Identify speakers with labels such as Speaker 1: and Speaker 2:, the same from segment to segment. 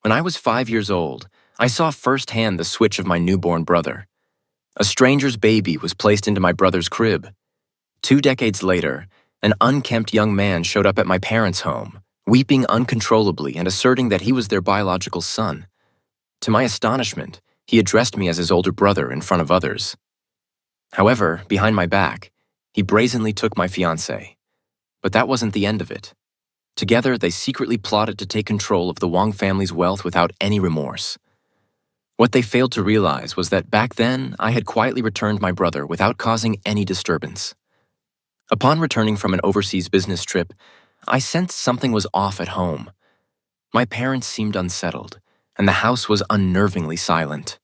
Speaker 1: When I was 5 years old, I saw firsthand the switch of my newborn brother. A stranger's baby was placed into my brother's crib. 2 decades later, an unkempt young man showed up at my parents' home, weeping uncontrollably and asserting that he was their biological son. To my astonishment, he addressed me as his older brother in front of others. However, behind my back, he brazenly took my fiancée. But that wasn't the end of it. Together, they secretly plotted to take control of the Wang family's wealth without any remorse. What they failed to realize was that back then, I had quietly returned my brother without causing any disturbance. Upon returning from an overseas business trip, I sensed something was off at home. My parents seemed unsettled, and the house was unnervingly silent.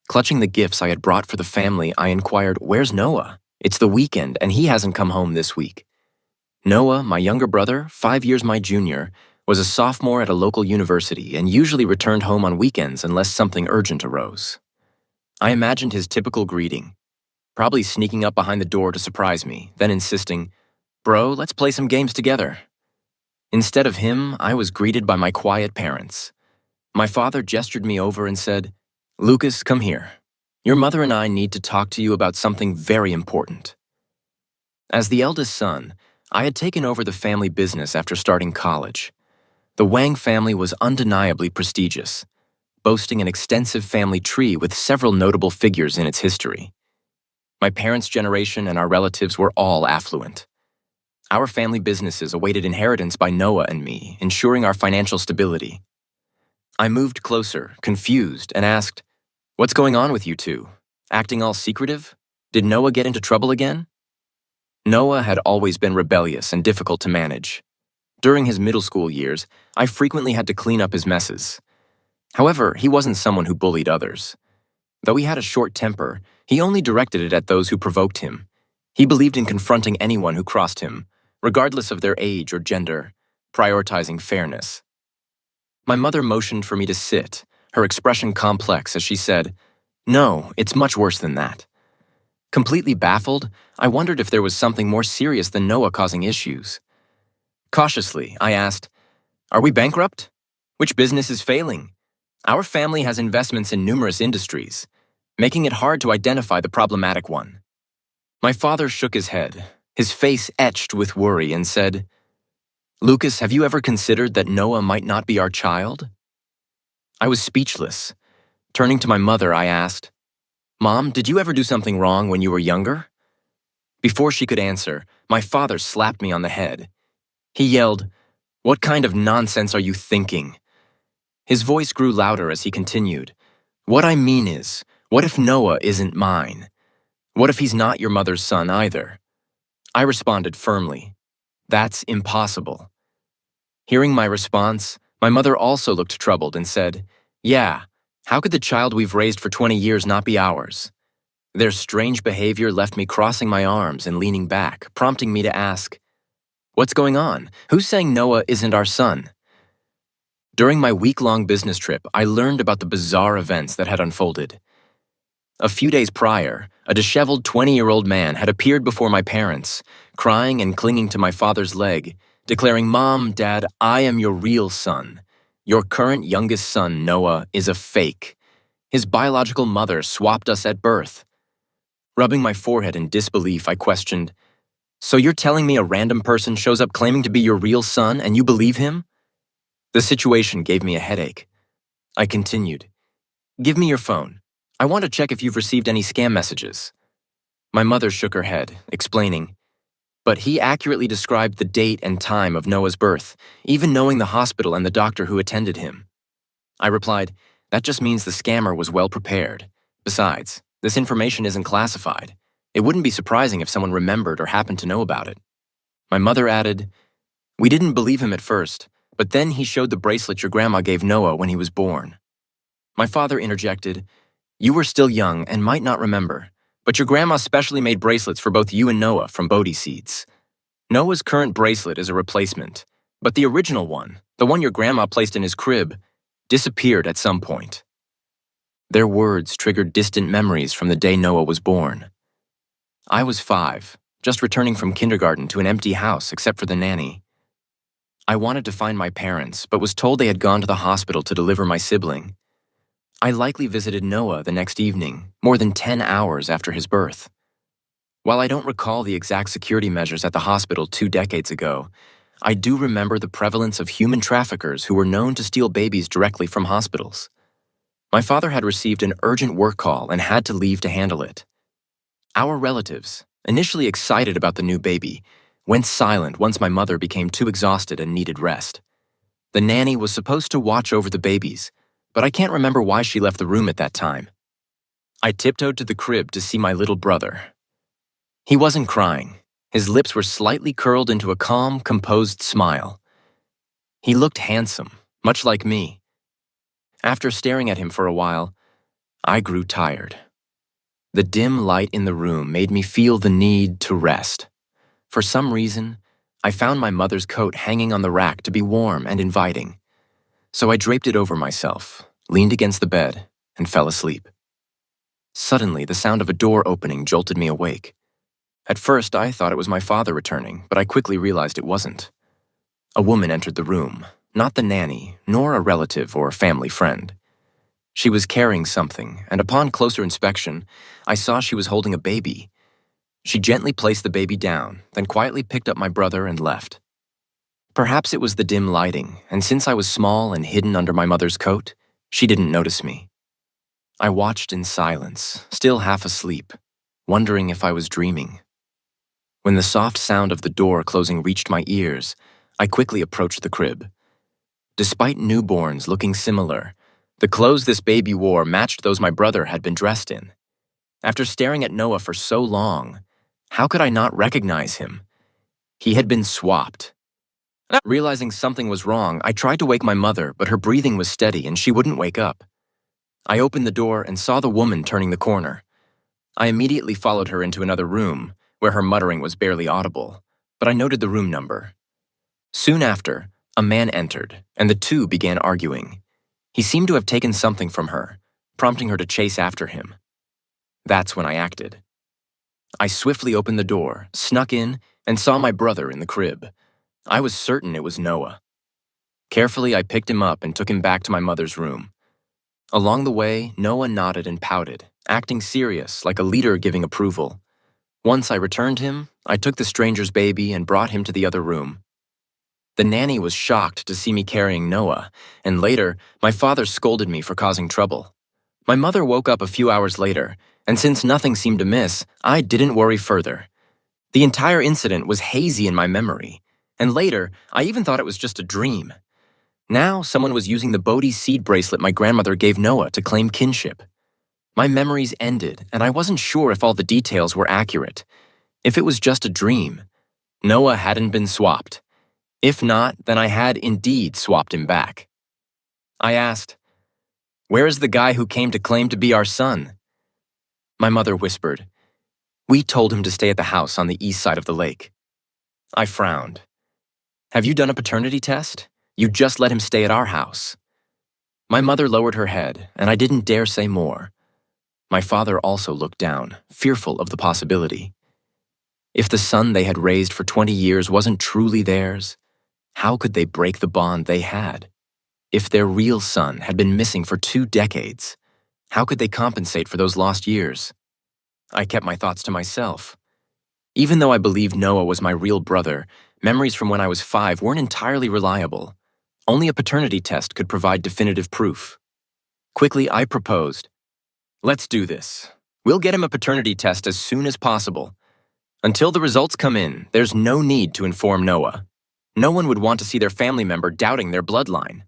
Speaker 1: Clutching the gifts I had brought for the family, I inquired, "Where's Noah? It's the weekend, and he hasn't come home this week." Noah, my younger brother, 5 years my junior, was a sophomore at a local university and usually returned home on weekends unless something urgent arose. I imagined his typical greeting, probably sneaking up behind the door to surprise me, then insisting, "Bro, let's play some games together." Instead of him, I was greeted by my quiet parents. My father gestured me over and said, "Lucas, come here. Your mother and I need to talk to you about something very important." As the eldest son, I had taken over the family business after starting college. The Wang family was undeniably prestigious, boasting an extensive family tree with several notable figures in its history. My parents' generation and our relatives were all affluent. Our family businesses awaited inheritance by Noah and me, ensuring our financial stability. I moved closer, confused, and asked, "What's going on with you two? Acting all secretive? Did Noah get into trouble again?" Noah had always been rebellious and difficult to manage. During his middle school years, I frequently had to clean up his messes. However, he wasn't someone who bullied others. Though he had a short temper, he only directed it at those who provoked him. He believed in confronting anyone who crossed him, regardless of their age or gender, prioritizing fairness. My mother motioned for me to sit, her expression complex as she said, "No, it's much worse than that." Completely baffled, I wondered if there was something more serious than Noah causing issues. Cautiously, I asked, "Are we bankrupt? Which business is failing? Our family has investments in numerous industries, making it hard to identify the problematic one." My father shook his head, his face etched with worry, and said, "Lucas, have you ever considered that Noah might not be our child?" I was speechless. Turning to my mother, I asked, "Mom, did you ever do something wrong when you were younger?" Before she could answer, my father slapped me on the head. He yelled, "What kind of nonsense are you thinking?" His voice grew louder as he continued, "What I mean is, what if Noah isn't mine? What if he's not your mother's son either?" I responded firmly, "That's impossible." Hearing my response, my mother also looked troubled and said, "Yeah, how could the child we've raised for 20 years not be ours?" Their strange behavior left me crossing my arms and leaning back, prompting me to ask, "What's going on? Who's saying Noah isn't our son?" During my week-long business trip, I learned about the bizarre events that had unfolded. A few days prior, a disheveled 20-year-old man had appeared before my parents, crying and clinging to my father's leg, declaring, "Mom, Dad, I am your real son. Your current youngest son, Noah, is a fake. His biological mother swapped us at birth." Rubbing my forehead in disbelief, I questioned, "So you're telling me a random person shows up claiming to be your real son and you believe him?" The situation gave me a headache. I continued, "Give me your phone. I want to check if you've received any scam messages." My mother shook her head, explaining, "But he accurately described the date and time of Noah's birth, even knowing the hospital and the doctor who attended him." I replied, "That just means the scammer was well prepared. Besides, this information isn't classified. It wouldn't be surprising if someone remembered or happened to know about it." My mother added, "We didn't believe him at first, but then he showed the bracelet your grandma gave Noah when he was born." My father interjected, "You were still young and might not remember, but your grandma specially made bracelets for both you and Noah from Bodhi seeds. Noah's current bracelet is a replacement, but the original one, the one your grandma placed in his crib, disappeared at some point." Their words triggered distant memories from the day Noah was born. I was 5, just returning from kindergarten to an empty house except for the nanny. I wanted to find my parents, but was told they had gone to the hospital to deliver my sibling. I likely visited Noah the next evening, more than 10 hours after his birth. While I don't recall the exact security measures at the hospital 2 decades ago, I do remember the prevalence of human traffickers who were known to steal babies directly from hospitals. My father had received an urgent work call and had to leave to handle it. Our relatives, initially excited about the new baby, went silent once my mother became too exhausted and needed rest. The nanny was supposed to watch over the babies, but I can't remember why she left the room at that time. I tiptoed to the crib to see my little brother. He wasn't crying. His lips were slightly curled into a calm, composed smile. He looked handsome, much like me. After staring at him for a while, I grew tired. The dim light in the room made me feel the need to rest. For some reason, I found my mother's coat hanging on the rack to be warm and inviting. So I draped it over myself, leaned against the bed, and fell asleep. Suddenly, the sound of a door opening jolted me awake. At first, I thought it was my father returning, but I quickly realized it wasn't. A woman entered the room, not the nanny, nor a relative or family friend. She was carrying something, and upon closer inspection, I saw she was holding a baby. She gently placed the baby down, then quietly picked up my brother and left. Perhaps it was the dim lighting, and since I was small and hidden under my mother's coat, she didn't notice me. I watched in silence, still half asleep, wondering if I was dreaming. When the soft sound of the door closing reached my ears, I quickly approached the crib. Despite newborns looking similar, the clothes this baby wore matched those my brother had been dressed in. After staring at Noah for so long, how could I not recognize him? He had been swapped. Realizing something was wrong, I tried to wake my mother, but her breathing was steady and she wouldn't wake up. I opened the door and saw the woman turning the corner. I immediately followed her into another room, where her muttering was barely audible, but I noted the room number. Soon after, a man entered, and the two began arguing. He seemed to have taken something from her, prompting her to chase after him. That's when I acted. I swiftly opened the door, snuck in, and saw my brother in the crib. I was certain it was Noah. Carefully, I picked him up and took him back to my mother's room. Along the way, Noah nodded and pouted, acting serious, like a leader giving approval. Once I returned him, I took the stranger's baby and brought him to the other room. The nanny was shocked to see me carrying Noah, and later, my father scolded me for causing trouble. My mother woke up a few hours later, and since nothing seemed amiss, I didn't worry further. The entire incident was hazy in my memory, and later, I even thought it was just a dream. Now, someone was using the Bodhi seed bracelet my grandmother gave Noah to claim kinship. My memories ended, and I wasn't sure if all the details were accurate. If it was just a dream, Noah hadn't been swapped. If not, then I had indeed swapped him back. I asked, "Where is the guy who came to claim to be our son?" My mother whispered, "We told him to stay at the house on the east side of the lake." I frowned. "Have you done a paternity test? You just let him stay at our house." My mother lowered her head, and I didn't dare say more. My father also looked down, fearful of the possibility. If the son they had raised for 20 years wasn't truly theirs, how could they break the bond they had? If their real son had been missing for 2 decades, how could they compensate for those lost years? I kept my thoughts to myself. Even though I believed Noah was my real brother, memories from when I was 5 weren't entirely reliable. Only a paternity test could provide definitive proof. Quickly, I proposed, "Let's do this. We'll get him a paternity test as soon as possible. Until the results come in, there's no need to inform Noah. No one would want to see their family member doubting their bloodline."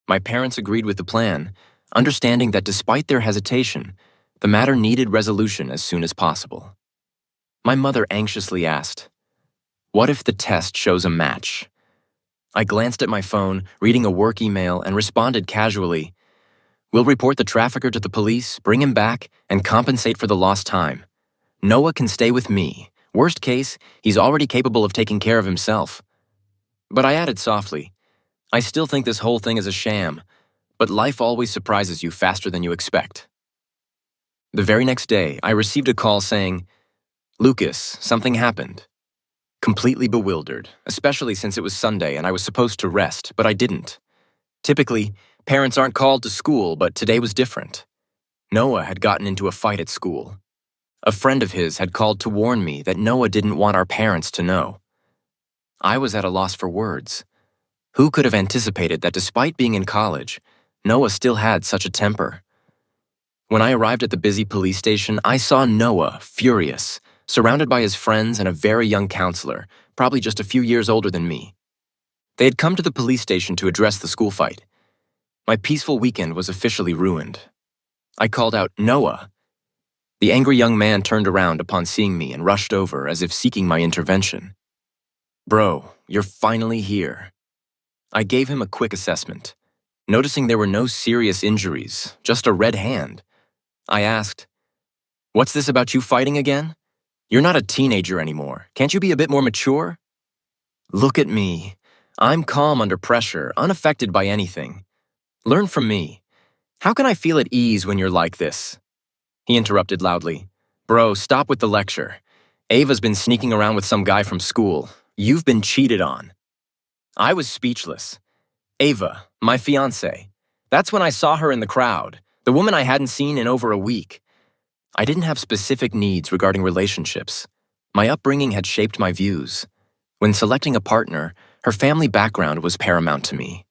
Speaker 1: My parents agreed with the plan, understanding that despite their hesitation, the matter needed resolution as soon as possible. My mother anxiously asked, "What if the test shows a match?" I glanced at my phone, reading a work email, and responded casually, "We'll report the trafficker to the police, bring him back, and compensate for the lost time. Noah can stay with me. Worst case, he's already capable of taking care of himself." But I added softly, "I still think this whole thing is a sham, but life always surprises you faster than you expect." The very next day, I received a call saying, "Lucas, something happened." completely bewildered, especially since it was Sunday and I was supposed to rest, but I didn't. Typically, parents aren't called to school, but today was different. Noah had gotten into a fight at school. A friend of his had called to warn me that Noah didn't want our parents to know. I was at a loss for words. Who could have anticipated that despite being in college, Noah still had such a temper? When I arrived at the busy police station, I saw Noah, furious, surrounded by his friends and a very young counselor, probably just a few years older than me. They had come to the police station to address the school fight. My peaceful weekend was officially ruined. I called out, "Noah." The angry young man turned around upon seeing me and rushed over as if seeking my intervention. "Bro, you're finally here." I gave him a quick assessment. Noticing there were no serious injuries, just a red hand, I asked, "What's this about you fighting again? You're not a teenager anymore. Can't you be a bit more mature?" "Look at me. I'm calm under pressure, unaffected by anything. Learn from me. How can I feel at ease when you're like this?" He interrupted loudly. "Bro, stop with the lecture. Ava's been sneaking around with some guy from school. You've been cheated on." I was speechless. Ava, my fiance. That's when I saw her in the crowd, the woman I hadn't seen in over a week. I didn't have specific needs regarding relationships. My upbringing had shaped my views. When selecting a partner, her family background was paramount to me.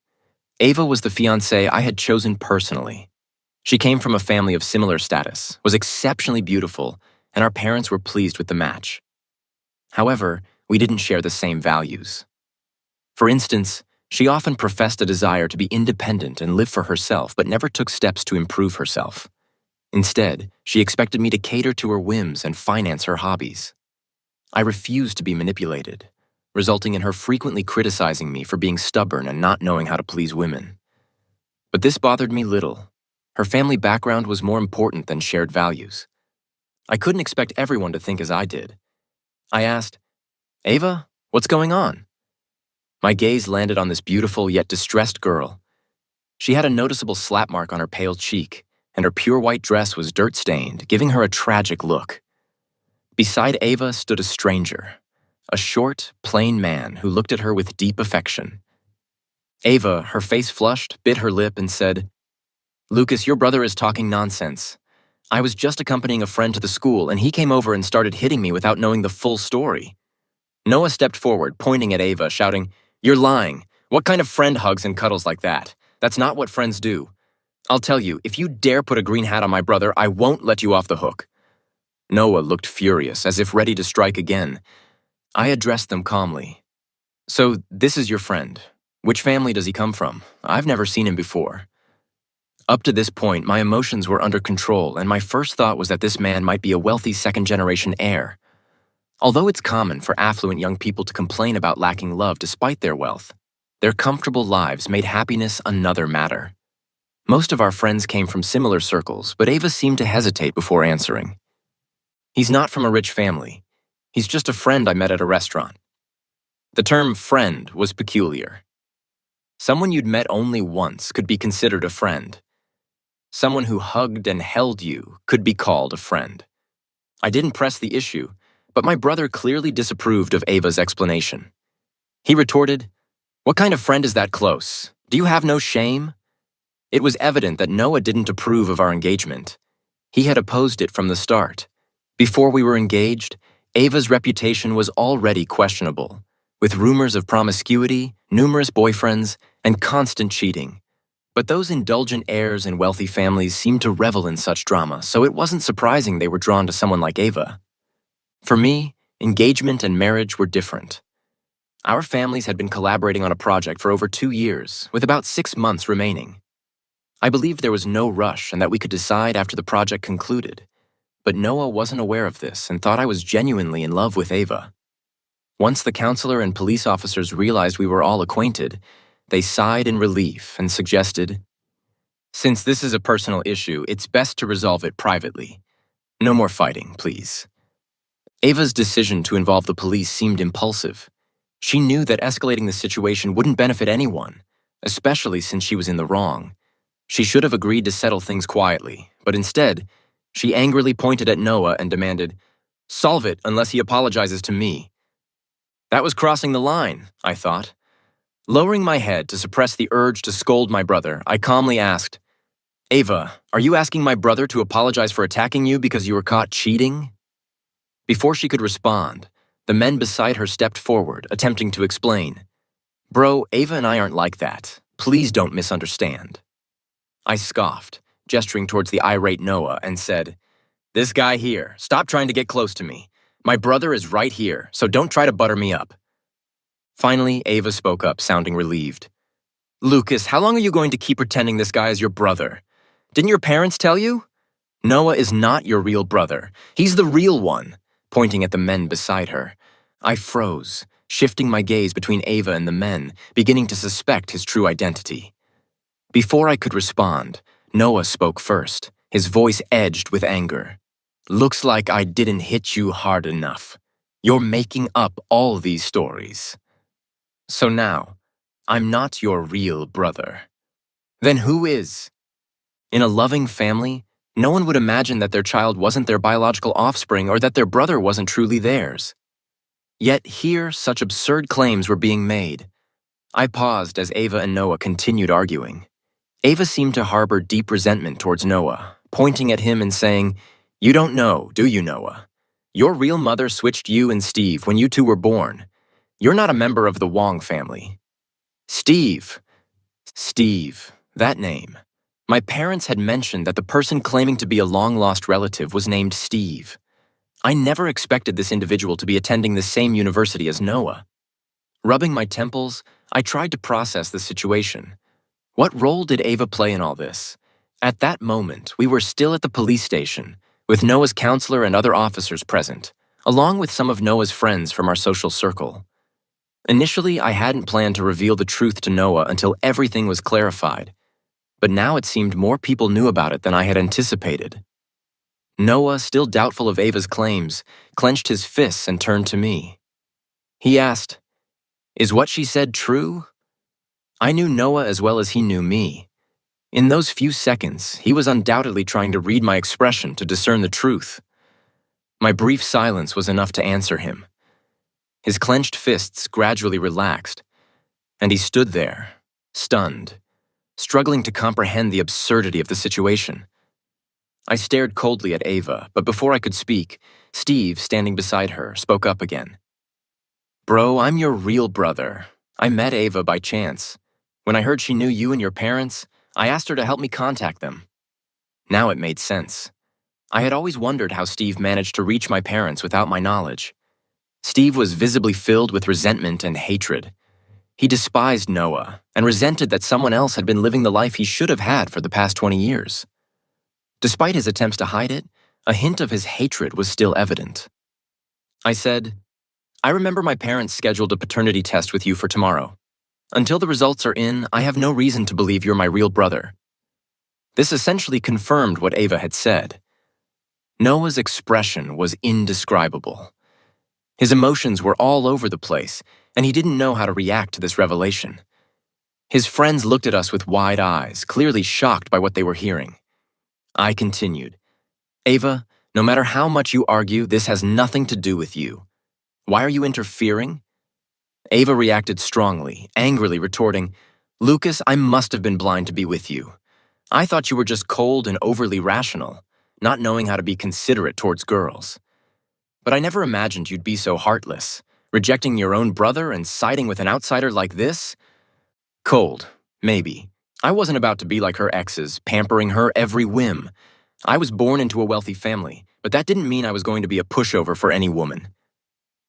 Speaker 1: Ava was the fiancée I had chosen personally. She came from a family of similar status, was exceptionally beautiful, and our parents were pleased with the match. However, we didn't share the same values. For instance, she often professed a desire to be independent and live for herself, but never took steps to improve herself. Instead, she expected me to cater to her whims and finance her hobbies. I refused to be manipulated, resulting in her frequently criticizing me for being stubborn and not knowing how to please women. But this bothered me little. Her family background was more important than shared values. I couldn't expect everyone to think as I did. I asked, "Ava, what's going on?" My gaze landed on this beautiful yet distressed girl. She had a noticeable slap mark on her pale cheek, and her pure white dress was dirt-stained, giving her a tragic look. Beside Ava stood a stranger, a short, plain man who looked at her with deep affection. Ava, her face flushed, bit her lip and said, "Lucas, your brother is talking nonsense. I was just accompanying a friend to the school, and he came over and started hitting me without knowing the full story." Noah stepped forward, pointing at Ava, shouting, "You're lying. What kind of friend hugs and cuddles like that? That's not what friends do. I'll tell you, if you dare put a green hat on my brother, I won't let you off the hook." Noah looked furious, as if ready to strike again. I addressed them calmly. "So, this is your friend. Which family does he come from? I've never seen him before." Up to this point, my emotions were under control, and my first thought was that this man might be a wealthy second-generation heir. Although it's common for affluent young people to complain about lacking love despite their wealth, their comfortable lives made happiness another matter. Most of our friends came from similar circles, but Ava seemed to hesitate before answering. "He's not from a rich family. He's just a friend I met at a restaurant." The term friend was peculiar. Someone you'd met only once could be considered a friend. Someone who hugged and held you could be called a friend. I didn't press the issue, but my brother clearly disapproved of Ava's explanation. He retorted, "What kind of friend is that close? Do you have no shame?" It was evident that Noah didn't approve of our engagement. He had opposed it from the start. Before we were engaged, Ava's reputation was already questionable, with rumors of promiscuity, numerous boyfriends, and constant cheating. But those indulgent heirs in wealthy families seemed to revel in such drama, so it wasn't surprising they were drawn to someone like Ava. For me, engagement and marriage were different. Our families had been collaborating on a project for over 2 years, with about 6 months remaining. I believed there was no rush and that we could decide after the project concluded. But Noah wasn't aware of this and thought I was genuinely in love with Ava. Once the counselor and police officers realized we were all acquainted, they sighed in relief and suggested, "Since this is a personal issue, it's best to resolve it privately. No more fighting, please." Ava's decision to involve the police seemed impulsive. She knew that escalating the situation wouldn't benefit anyone, especially since she was in the wrong. She should have agreed to settle things quietly, but instead, she angrily pointed at Noah and demanded, "Solve it unless he apologizes to me." That was crossing the line, I thought. Lowering my head to suppress the urge to scold my brother, I calmly asked, Ava, are you asking my brother to apologize for attacking you because you were caught cheating? Before she could respond, the men beside her stepped forward, attempting to explain. Bro, Ava and I aren't like that. Please don't misunderstand. I scoffed, gesturing towards the irate Noah, and said, This guy here, stop trying to get close to me. My brother is right here, so don't try to butter me up. Finally, Ava spoke up, sounding relieved. Lucas, how long are you going to keep pretending this guy is your brother? Didn't your parents tell you? Noah is not your real brother. He's the real one, pointing at the men beside her. I froze, shifting my gaze between Ava and the men, beginning to suspect his true identity. Before I could respond, Noah spoke first, his voice edged with anger. Looks like I didn't hit you hard enough. You're making up all these stories. So now, I'm not your real brother. Then who is? In a loving family, no one would imagine that their child wasn't their biological offspring or that their brother wasn't truly theirs. Yet here, such absurd claims were being made. I paused as Ava and Noah continued arguing. Ava seemed to harbor deep resentment towards Noah, pointing at him and saying, You don't know, do you, Noah? Your real mother switched you and Steve when you two were born. You're not a member of the Wong family. Steve, that name. My parents had mentioned that the person claiming to be a long-lost relative was named Steve. I never expected this individual to be attending the same university as Noah. Rubbing my temples, I tried to process the situation. What role did Ava play in all this? At that moment, we were still at the police station, with Noah's counselor and other officers present, along with some of Noah's friends from our social circle. Initially, I hadn't planned to reveal the truth to Noah until everything was clarified, but now it seemed more people knew about it than I had anticipated. Noah, still doubtful of Ava's claims, clenched his fists and turned to me. He asked, Is what she said true? I knew Noah as well as he knew me. In those few seconds, he was undoubtedly trying to read my expression to discern the truth. My brief silence was enough to answer him. His clenched fists gradually relaxed, and he stood there, stunned, struggling to comprehend the absurdity of the situation. I stared coldly at Ava, but before I could speak, Steve, standing beside her, spoke up again. Bro, I'm your real brother. I met Ava by chance. When I heard she knew you and your parents, I asked her to help me contact them. Now it made sense. I had always wondered how Steve managed to reach my parents without my knowledge. Steve was visibly filled with resentment and hatred. He despised Noah and resented that someone else had been living the life he should have had for the past 20 years. Despite his attempts to hide it, a hint of his hatred was still evident. I said, I remember my parents scheduled a paternity test with you for tomorrow. Until the results are in, I have no reason to believe you're my real brother. This essentially confirmed what Ava had said. Noah's expression was indescribable. His emotions were all over the place, and he didn't know how to react to this revelation. His friends looked at us with wide eyes, clearly shocked by what they were hearing. I continued, Ava, no matter how much you argue, this has nothing to do with you. Why are you interfering? Ava reacted strongly, angrily retorting, Lucas, I must have been blind to be with you. I thought you were just cold and overly rational, not knowing how to be considerate towards girls. But I never imagined you'd be so heartless, rejecting your own brother and siding with an outsider like this? Cold, maybe. I wasn't about to be like her exes, pampering her every whim. I was born into a wealthy family, but that didn't mean I was going to be a pushover for any woman.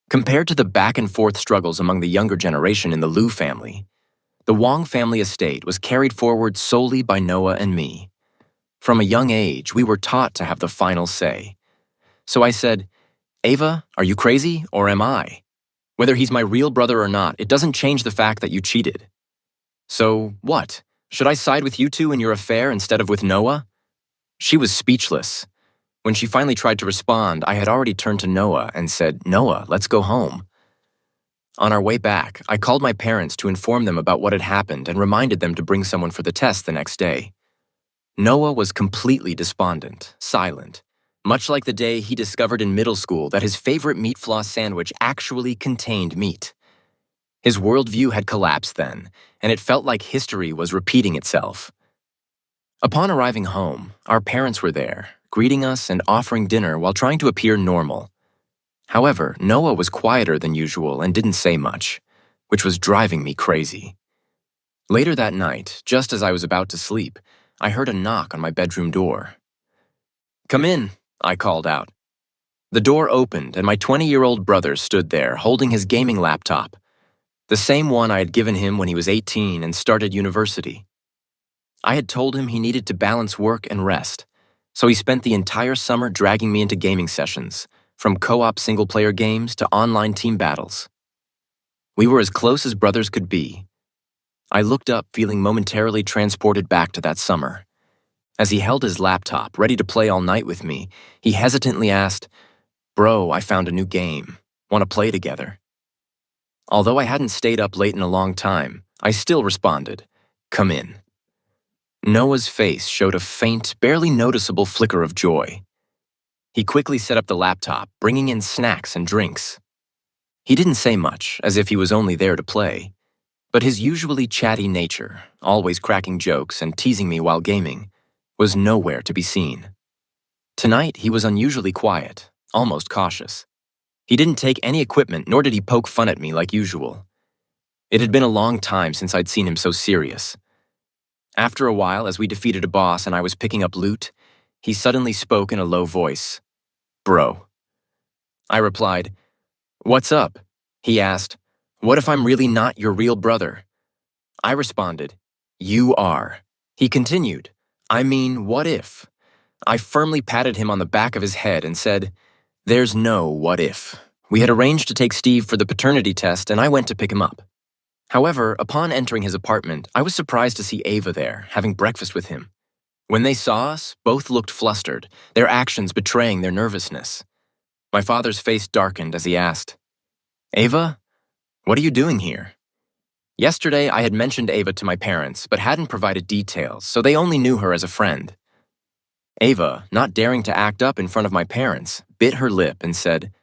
Speaker 1: Compared to the back-and-forth struggles among the younger generation in the Liu family, the Wong family estate was carried forward solely by Noah and me. From a young age, we were taught to have the final say. So I said, Ava, are you crazy, or am I? Whether he's my real brother or not, it doesn't change the fact that you cheated. So, what? Should I side with you two in your affair instead of with Noah? She was speechless. When she finally tried to respond, I had already turned to Noah and said, Noah, let's go home. On our way back, I called my parents to inform them about what had happened and reminded them to bring someone for the test the next day. Noah was completely despondent, silent. much like the day he discovered in middle school that his favorite meat floss sandwich actually contained meat. His worldview had collapsed then, and it felt like history was repeating itself. Upon arriving home, our parents were there, greeting us and offering dinner while trying to appear normal. However, Noah was quieter than usual and didn't say much, which was driving me crazy. Later that night, just as I was about to sleep, I heard a knock on my bedroom door. "Come in," I called out. The door opened and my 20-year-old brother stood there holding his gaming laptop, the same one I had given him when he was 18 and started university. I had told him he needed to balance work and rest, so he spent the entire summer dragging me into gaming sessions, from co-op single-player games to online team battles. We were as close as brothers could be. I looked up, feeling momentarily transported back to that summer. As he held his laptop, ready to play all night with me, he hesitantly asked, "Bro, I found a new game. Want to play together?" Although I hadn't stayed up late in a long time, I still responded, "Come in." Noah's face showed a faint, barely noticeable flicker of joy. He quickly set up the laptop, bringing in snacks and drinks. He didn't say much, as if he was only there to play, but his usually chatty nature, always cracking jokes and teasing me while gaming, was nowhere to be seen. Tonight, he was unusually quiet, almost cautious. He didn't take any equipment, nor did he poke fun at me like usual. It had been a long time since I'd seen him so serious. After a while, as we defeated a boss and I was picking up loot, he suddenly spoke in a low voice. "Bro." I replied, "What's up?" He asked, "What if I'm really not your real brother?" I responded, "You are." He continued, "I mean, what if?" I firmly patted him on the back of his head and said, "There's no what if." We had arranged to take Steve for the paternity test and I went to pick him up. However, upon entering his apartment, I was surprised to see Ava there, having breakfast with him. When they saw us, both looked flustered, their actions betraying their nervousness. My father's face darkened as he asked, "Ava, what are you doing here?" Yesterday, I had mentioned Ava to my parents, but hadn't provided details, so they only knew her as a friend. Ava, not daring to act up in front of my parents, bit her lip and said,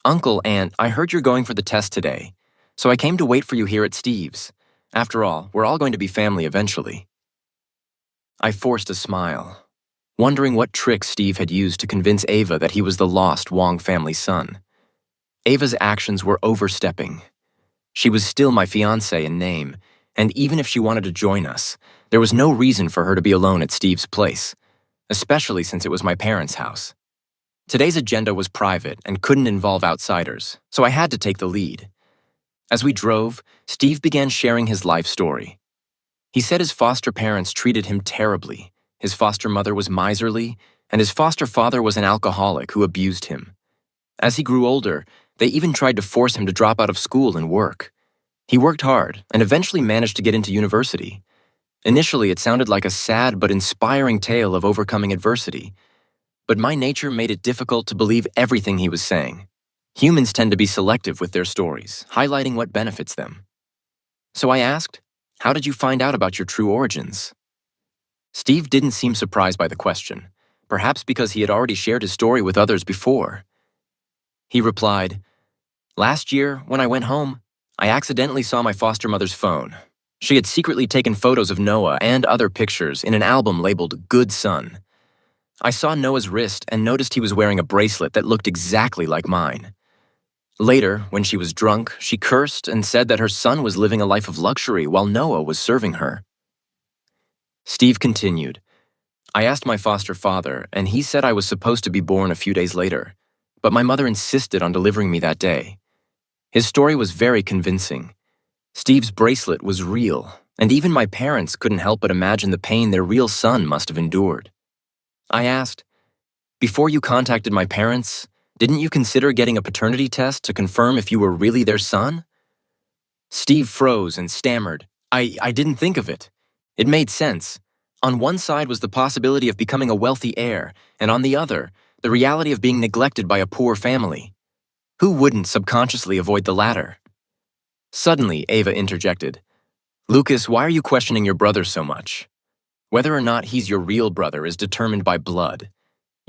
Speaker 1: "Uncle, Aunt, I heard you're going for the test today, so I came to wait for you here at Steve's. After all, we're all going to be family eventually." I forced a smile, wondering what trick Steve had used to convince Ava that he was the lost Wong family son. Ava's actions were overstepping. She was still my fiancé in name, and even if she wanted to join us, there was no reason for her to be alone at Steve's place, especially since it was my parents' house. Today's agenda was private and couldn't involve outsiders, so I had to take the lead. As we drove, Steve began sharing his life story. He said his foster parents treated him terribly, his foster mother was miserly, and his foster father was an alcoholic who abused him. As he grew older, they even tried to force him to drop out of school and work. He worked hard and eventually managed to get into university. Initially, it sounded like a sad but inspiring tale of overcoming adversity, but my nature made it difficult to believe everything he was saying. Humans tend to be selective with their stories, highlighting what benefits them. So I asked, "How did you find out about your true origins?" Steve didn't seem surprised by the question, perhaps because he had already shared his story with others before. He replied, "Last year, when I went home, I accidentally saw my foster mother's phone. She had secretly taken photos of Noah and other pictures in an album labeled Good Son. I saw Noah's wrist and noticed he was wearing a bracelet that looked exactly like mine. Later, when she was drunk, she cursed and said that her son was living a life of luxury while Noah was serving her." Steve continued, "I asked my foster father, and he said I was supposed to be born a few days later, but my mother insisted on delivering me that day. His story was very convincing. Steve's bracelet was real, and even my parents couldn't help but imagine the pain their real son must have endured." I asked, "Before you contacted my parents, didn't you consider getting a paternity test to confirm if you were really their son?" Steve froze and stammered, I didn't think of it. It made sense. On one side was the possibility of becoming a wealthy heir, and on the other, the reality of being neglected by a poor family. Who wouldn't subconsciously avoid the latter?" Suddenly, Ava interjected, "Lucas, why are you questioning your brother so much? Whether or not he's your real brother is determined by blood.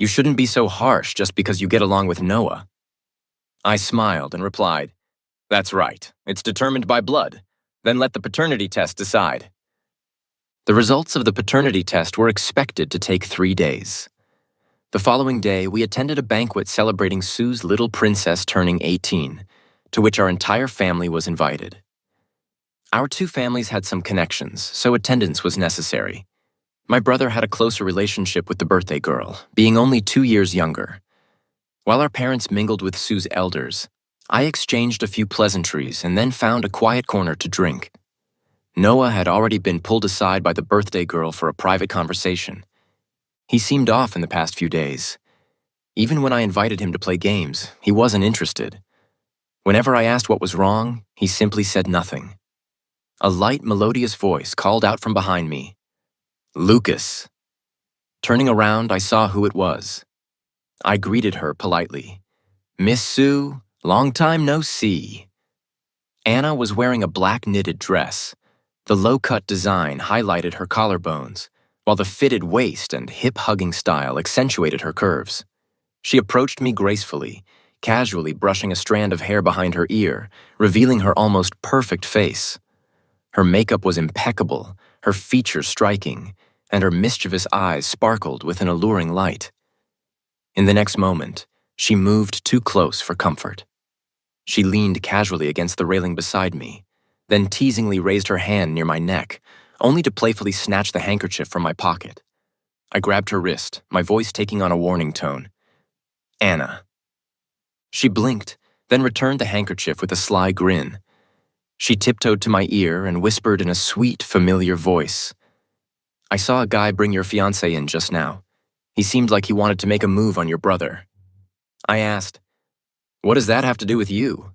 Speaker 1: You shouldn't be so harsh just because you get along with Noah. I smiled and replied, That's right. It's determined by blood. Then let the paternity test decide. The results of the paternity test were expected to take 3 days. The following day, we attended a banquet celebrating Sue's little princess turning 18, to which our entire family was invited. Our two families had some connections, so attendance was necessary. My brother had a closer relationship with the birthday girl, being only 2 years younger. While our parents mingled with Sue's elders, I exchanged a few pleasantries and then found a quiet corner to drink. Noah had already been pulled aside by the birthday girl for a private conversation. He seemed off in the past few days. Even when I invited him to play games, he wasn't interested. Whenever I asked what was wrong, he simply said nothing. A light, melodious voice called out from behind me, Lucas. Turning around, I saw who it was. I greeted her politely. Miss Sue, long time no see. Anna was wearing a black knitted dress. The low-cut design highlighted her collarbones, while the fitted waist and hip-hugging style accentuated her curves. She approached me gracefully, casually brushing a strand of hair behind her ear, revealing her almost perfect face. Her makeup was impeccable, her features striking, and her mischievous eyes sparkled with an alluring light. In the next moment, she moved too close for comfort. She leaned casually against the railing beside me, then teasingly raised her hand near my neck, only to playfully snatch the handkerchief from my pocket. I grabbed her wrist, my voice taking on a warning tone. Anna. She blinked, then returned the handkerchief with a sly grin. She tiptoed to my ear and whispered in a sweet, familiar voice. I saw a guy bring your fiancé in just now. He seemed like he wanted to make a move on your brother. I asked, What does that have to do with you?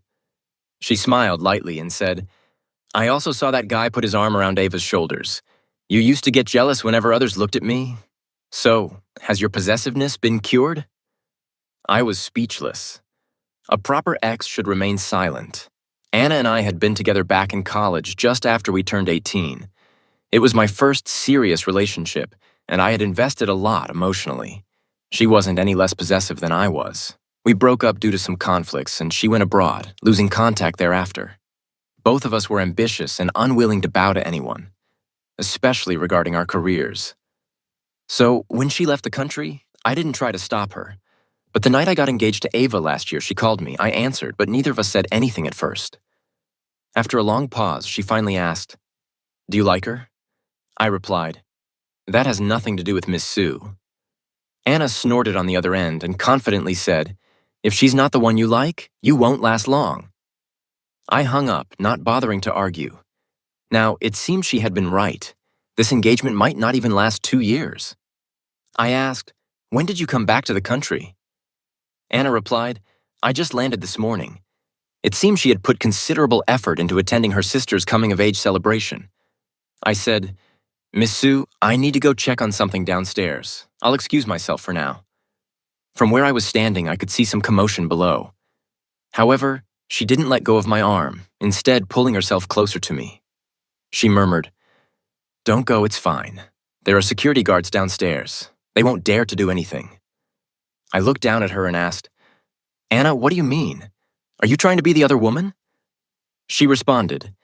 Speaker 1: She smiled lightly and said, I also saw that guy put his arm around Ava's shoulders. You used to get jealous whenever others looked at me. So, has your possessiveness been cured? I was speechless. A proper ex should remain silent. Anna and I had been together back in college just after we turned 18. It was my first serious relationship, and I had invested a lot emotionally. She wasn't any less possessive than I was. We broke up due to some conflicts, and she went abroad, losing contact thereafter. Both of us were ambitious and unwilling to bow to anyone, especially regarding our careers. So, when she left the country, I didn't try to stop her. But the night I got engaged to Ava last year, she called me. I answered, but neither of us said anything at first. After a long pause, she finally asked, Do you like her? I replied, That has nothing to do with Miss Sue. Anna snorted on the other end and confidently said, If she's not the one you like, you won't last long. I hung up, not bothering to argue. Now, it seemed she had been right. This engagement might not even last 2 years. I asked, When did you come back to the country? Anna replied, I just landed this morning. It seemed she had put considerable effort into attending her sister's coming-of-age celebration. I said, Miss Sue, I need to go check on something downstairs. I'll excuse myself for now. From where I was standing, I could see some commotion below. However, she didn't let go of my arm, instead pulling herself closer to me. She murmured, Don't go, it's fine. There are security guards downstairs. They won't dare to do anything. I looked down at her and asked, Anna, what do you mean? Are you trying to be the other woman? She responded,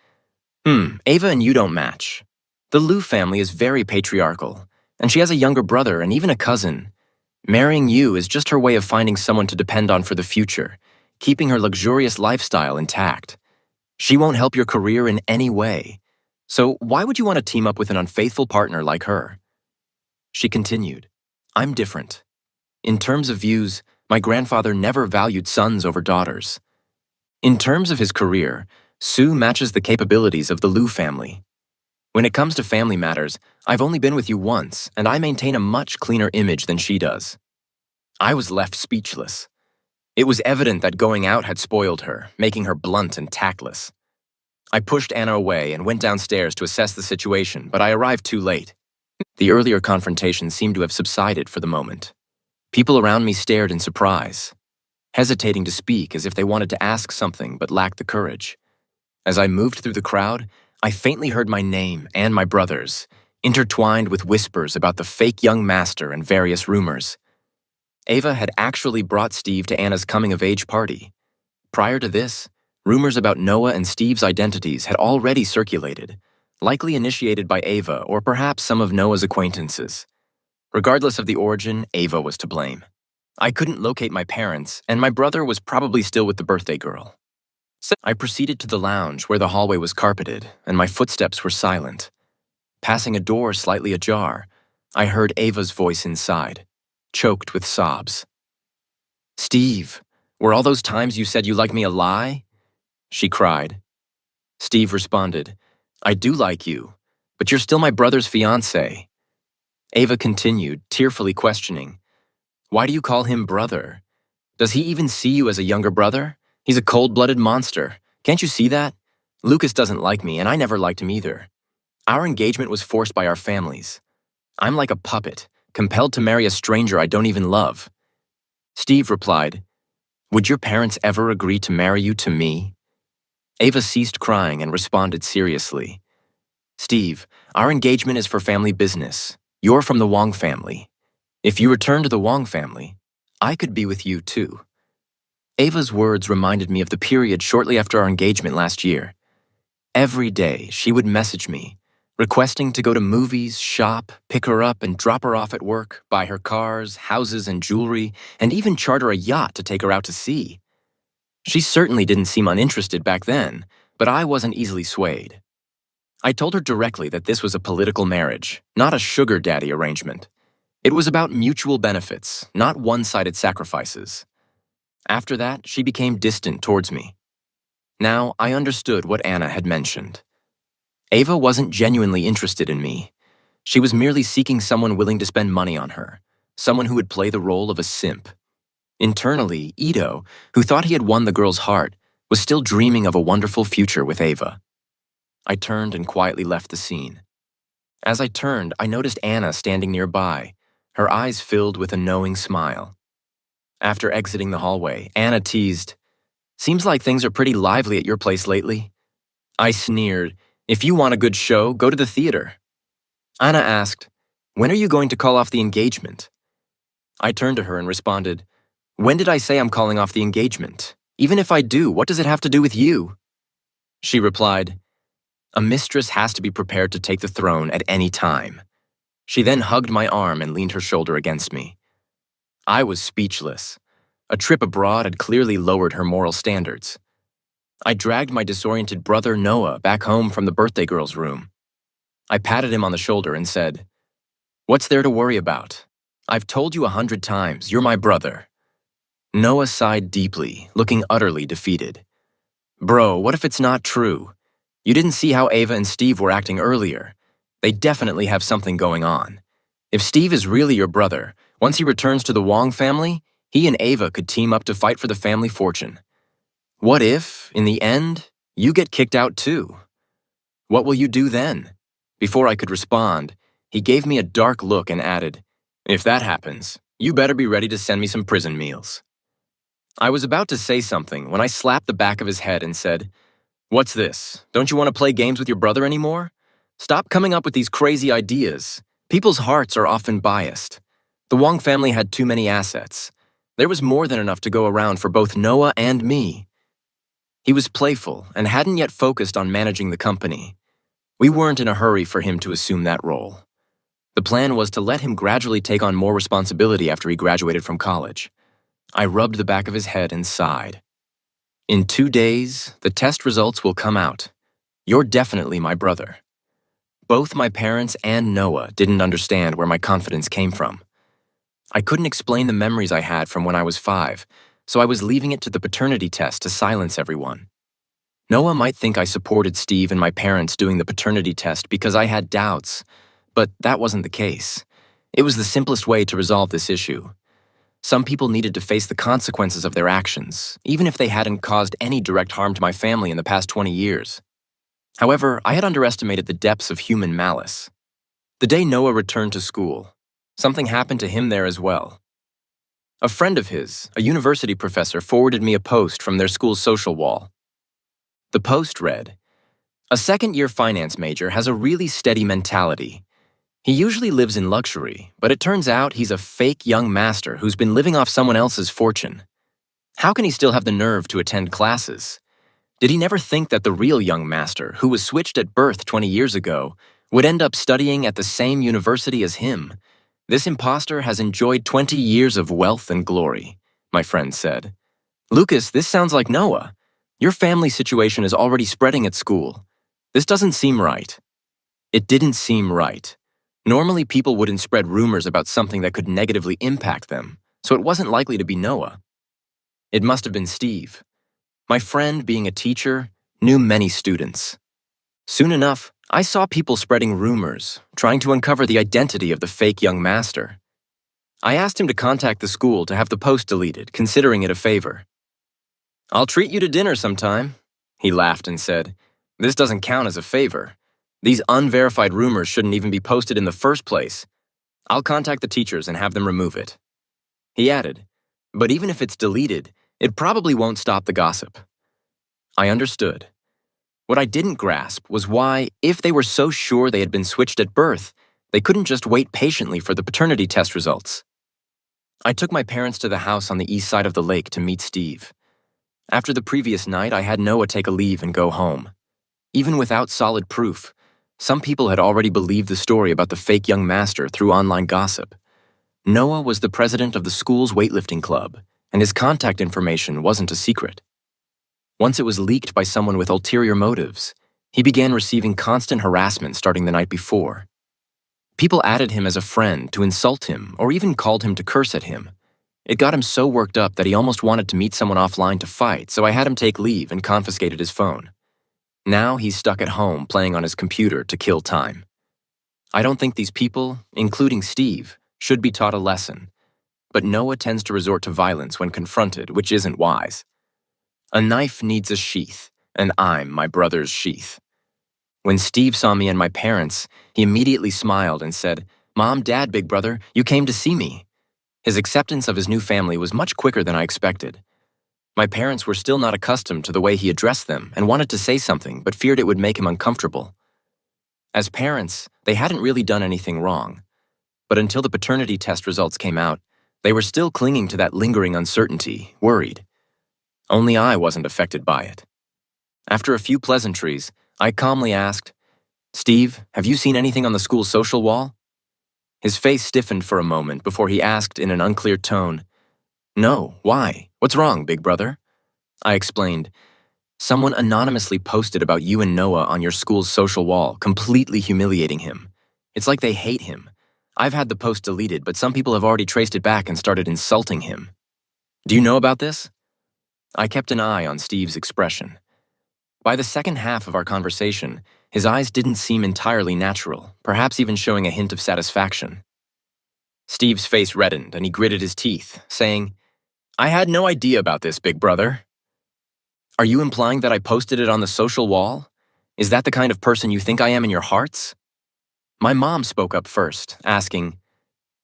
Speaker 1: Ava and you don't match. The Liu family is very patriarchal, and she has a younger brother and even a cousin. Marrying you is just her way of finding someone to depend on for the future, keeping her luxurious lifestyle intact. She won't help your career in any way. So why would you want to team up with an unfaithful partner like her? She continued, I'm different. In terms of views, my grandfather never valued sons over daughters. In terms of his career, Sue matches the capabilities of the Liu family. When it comes to family matters, I've only been with you once, and I maintain a much cleaner image than she does. I was left speechless. It was evident that going out had spoiled her, making her blunt and tactless. I pushed Anna away and went downstairs to assess the situation, but I arrived too late. The earlier confrontation seemed to have subsided for the moment. People around me stared in surprise, hesitating to speak as if they wanted to ask something but lacked the courage. As I moved through the crowd, I faintly heard my name and my brother's, intertwined with whispers about the fake young master and various rumors. Ava had actually brought Steve to Anna's coming-of-age party. Prior to this, rumors about Noah and Steve's identities had already circulated, likely initiated by Ava or perhaps some of Noah's acquaintances. Regardless of the origin, Ava was to blame. I couldn't locate my parents, and my brother was probably still with the birthday girl. So I proceeded to the lounge where the hallway was carpeted, and my footsteps were silent. Passing a door slightly ajar, I heard Ava's voice inside, choked with sobs. "Steve, were all those times you said you liked me a lie?" she cried. Steve responded, "I do like you, but you're still my brother's fiance." Ava continued, tearfully questioning, "Why do you call him brother? Does he even see you as a younger brother? He's a cold-blooded monster. Can't you see that? Lucas doesn't like me, and I never liked him either. Our engagement was forced by our families. I'm like a puppet, compelled to marry a stranger I don't even love." Steve replied, "Would your parents ever agree to marry you to me?" Ava ceased crying and responded seriously, "Steve, our engagement is for family business. You're from the Wong family. If you return to the Wong family, I could be with you too." Ava's words reminded me of the period shortly after our engagement last year. Every day, she would message me, requesting to go to movies, shop, pick her up, and drop her off at work, buy her cars, houses, and jewelry, and even charter a yacht to take her out to sea. She certainly didn't seem uninterested back then, but I wasn't easily swayed. I told her directly that this was a political marriage, not a sugar daddy arrangement. It was about mutual benefits, not one-sided sacrifices. After that, she became distant towards me. Now, I understood what Anna had mentioned. Ava wasn't genuinely interested in me. She was merely seeking someone willing to spend money on her, someone who would play the role of a simp. Internally, Ito, who thought he had won the girl's heart, was still dreaming of a wonderful future with Ava. I turned and quietly left the scene. As I turned, I noticed Anna standing nearby, her eyes filled with a knowing smile. After exiting the hallway, Anna teased, "Seems like things are pretty lively at your place lately." I sneered, "If you want a good show, go to the theater." Anna asked, "When are you going to call off the engagement?" I turned to her and responded, "When did I say I'm calling off the engagement? Even if I do, what does it have to do with you?" She replied, "A mistress has to be prepared to take the throne at any time." She then hugged my arm and leaned her shoulder against me. I was speechless. A trip abroad had clearly lowered her moral standards. I dragged my disoriented brother Noah back home from the birthday girl's room. I patted him on the shoulder and said, "What's there to worry about? I've told you 100 times, you're my brother." Noah sighed deeply, looking utterly defeated. "Bro, what if it's not true? You didn't see how Ava and Steve were acting earlier. They definitely have something going on. If Steve is really your brother, once he returns to the Wong family, he and Ava could team up to fight for the family fortune. What if, in the end, you get kicked out too? What will you do then?" Before I could respond, he gave me a dark look and added, "If that happens, you better be ready to send me some prison meals." I was about to say something when I slapped the back of his head and said, "What's this? Don't you want to play games with your brother anymore? Stop coming up with these crazy ideas. People's hearts are often biased. The Wong family had too many assets. There was more than enough to go around for both Noah and me." He was playful and hadn't yet focused on managing the company. We weren't in a hurry for him to assume that role. The plan was to let him gradually take on more responsibility after he graduated from college. I rubbed the back of his head and sighed. "In 2 days, the test results will come out. You're definitely my brother." Both my parents and Noah didn't understand where my confidence came from. I couldn't explain the memories I had from when I was 5, so I was leaving it to the paternity test to silence everyone. Noah might think I supported Steve and my parents doing the paternity test because I had doubts, but that wasn't the case. It was the simplest way to resolve this issue. Some people needed to face the consequences of their actions, even if they hadn't caused any direct harm to my family in the past 20 years. However, I had underestimated the depths of human malice. The day Noah returned to school, something happened to him there as well. A friend of his, a university professor, forwarded me a post from their school's social wall. The post read, "A second-year finance major has a really steady mentality. He usually lives in luxury, but it turns out he's a fake young master who's been living off someone else's fortune. How can he still have the nerve to attend classes? Did he never think that the real young master, who was switched at birth 20 years ago, would end up studying at the same university as him? This imposter has enjoyed 20 years of wealth and glory, my friend said. Lucas, this sounds like Noah. Your family situation is already spreading at school. This doesn't seem right. It didn't seem right. Normally, people wouldn't spread rumors about something that could negatively impact them, so it wasn't likely to be Noah. It must have been Steve. My friend, being a teacher, knew many students. Soon enough, I saw people spreading rumors, trying to uncover the identity of the fake young master. I asked him to contact the school to have the post deleted, considering it a favor. "I'll treat you to dinner sometime," he laughed and said. "This doesn't count as a favor. These unverified rumors shouldn't even be posted in the first place. I'll contact the teachers and have them remove it." He added, "But even if it's deleted, it probably won't stop the gossip." I understood. What I didn't grasp was why, if they were so sure they had been switched at birth, they couldn't just wait patiently for the paternity test results. I took my parents to the house on the east side of the lake to meet Steve. After the previous night, I had Noah take a leave and go home. Even without solid proof, some people had already believed the story about the fake young master through online gossip. Noah was the president of the school's weightlifting club, and his contact information wasn't a secret. Once it was leaked by someone with ulterior motives, he began receiving constant harassment starting the night before. People added him as a friend to insult him or even called him to curse at him. It got him so worked up that he almost wanted to meet someone offline to fight, so I had him take leave and confiscated his phone. Now he's stuck at home playing on his computer to kill time. I don't think these people, including Steve, should be taught a lesson, but Noah tends to resort to violence when confronted, which isn't wise. A knife needs a sheath, and I'm my brother's sheath. When Steve saw me and my parents, he immediately smiled and said, "Mom, Dad, big brother, you came to see me." His acceptance of his new family was much quicker than I expected. My parents were still not accustomed to the way he addressed them and wanted to say something but feared it would make him uncomfortable. As parents, they hadn't really done anything wrong. But until the paternity test results came out, they were still clinging to that lingering uncertainty, worried. Only I wasn't affected by it. After a few pleasantries, I calmly asked, "Steve, have you seen anything on the school social wall?" His face stiffened for a moment before he asked in an unclear tone, "No, why? What's wrong, big brother?" I explained, "Someone anonymously posted about you and Noah on your school's social wall, completely humiliating him. It's like they hate him. I've had the post deleted, but some people have already traced it back and started insulting him. Do you know about this?" I kept an eye on Steve's expression. By the second half of our conversation, his eyes didn't seem entirely natural, perhaps even showing a hint of satisfaction. Steve's face reddened and he gritted his teeth, saying, "I had no idea about this, big brother." "Are you implying that I posted it on the social wall? Is that the kind of person you think I am in your hearts?" My mom spoke up first, asking,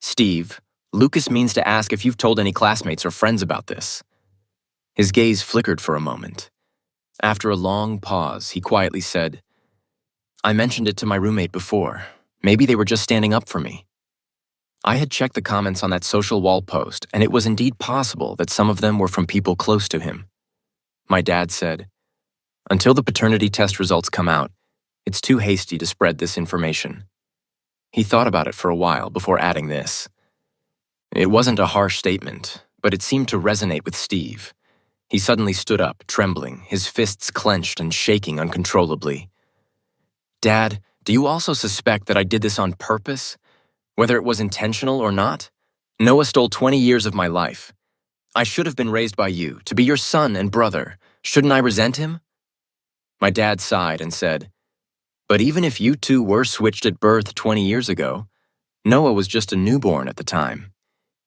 Speaker 1: "Steve, Lucas means to ask if you've told any classmates or friends about this." His gaze flickered for a moment. After a long pause, he quietly said, "I mentioned it to my roommate before. Maybe they were just standing up for me." I had checked the comments on that social wall post, and it was indeed possible that some of them were from people close to him. My dad said, "Until the paternity test results come out, it's too hasty to spread this information." He thought about it for a while before adding this. It wasn't a harsh statement, but it seemed to resonate with Steve. He suddenly stood up, trembling, his fists clenched and shaking uncontrollably. "Dad, do you also suspect that I did this on purpose? Whether it was intentional or not? Noah stole 20 years of my life. I should have been raised by you, to be your son and brother. Shouldn't I resent him?" My dad sighed and said, "But even if you two were switched at birth 20 years ago, Noah was just a newborn at the time.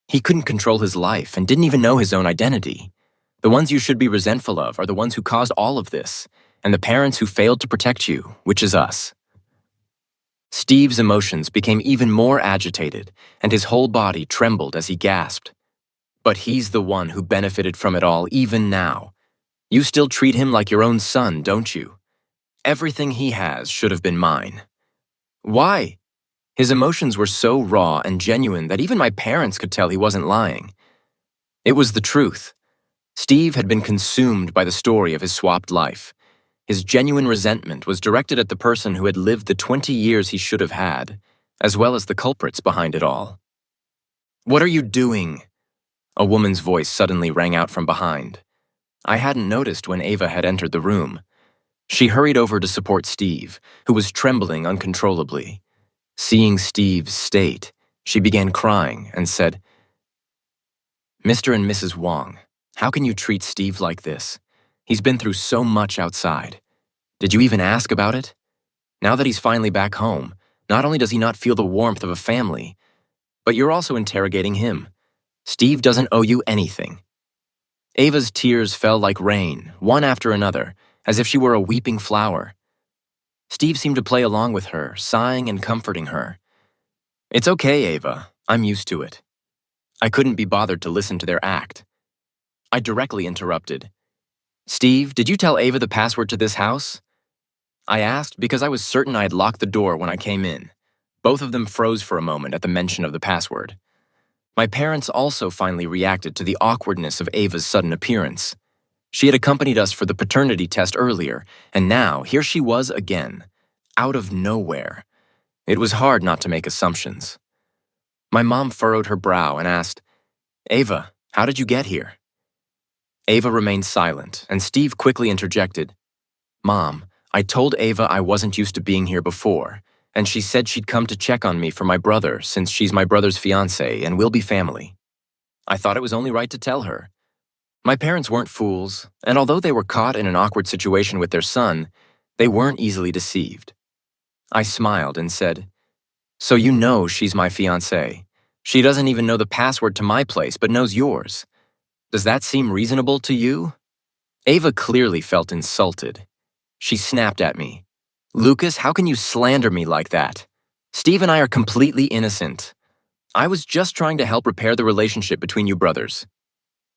Speaker 1: He couldn't control his life and didn't even know his own identity. The ones you should be resentful of are the ones who caused all of this, and the parents who failed to protect you, which is us." Steve's emotions became even more agitated, and his whole body trembled as he gasped. "But he's the one who benefited from it all, even now. You still treat him like your own son, don't you? Everything he has should have been mine." "Why?" His emotions were so raw and genuine that even my parents could tell he wasn't lying. It was the truth. Steve had been consumed by the story of his swapped life. His genuine resentment was directed at the person who had lived the 20 years he should have had, as well as the culprits behind it all. "What are you doing?" A woman's voice suddenly rang out from behind. I hadn't noticed when Ava had entered the room. She hurried over to support Steve, who was trembling uncontrollably. Seeing Steve's state, she began crying and said, "Mr. and Mrs. Wong, how can you treat Steve like this? He's been through so much outside. Did you even ask about it? Now that he's finally back home, not only does he not feel the warmth of a family, but you're also interrogating him. Steve doesn't owe you anything." Ava's tears fell like rain, one after another, as if she were a weeping flower. Steve seemed to play along with her, sighing and comforting her. "It's okay, Ava. I'm used to it." I couldn't be bothered to listen to their act. I directly interrupted. "Steve, did you tell Ava the password to this house?" I asked because I was certain I had locked the door when I came in. Both of them froze for a moment at the mention of the password. My parents also finally reacted to the awkwardness of Ava's sudden appearance. She had accompanied us for the paternity test earlier, and now here she was again, out of nowhere. It was hard not to make assumptions. My mom furrowed her brow and asked, "Ava, how did you get here?" Ava remained silent, and Steve quickly interjected, "Mom, I told Ava I wasn't used to being here before, and she said she'd come to check on me for my brother since she's my brother's fiance and we'll be family." I thought it was only right to tell her. My parents weren't fools, and although they were caught in an awkward situation with their son, they weren't easily deceived. I smiled and said, "So you know she's my fiancée. She doesn't even know the password to my place, but knows yours. Does that seem reasonable to you?" Ava clearly felt insulted. She snapped at me. "Lucas, how can you slander me like that? Steve and I are completely innocent. I was just trying to help repair the relationship between you brothers.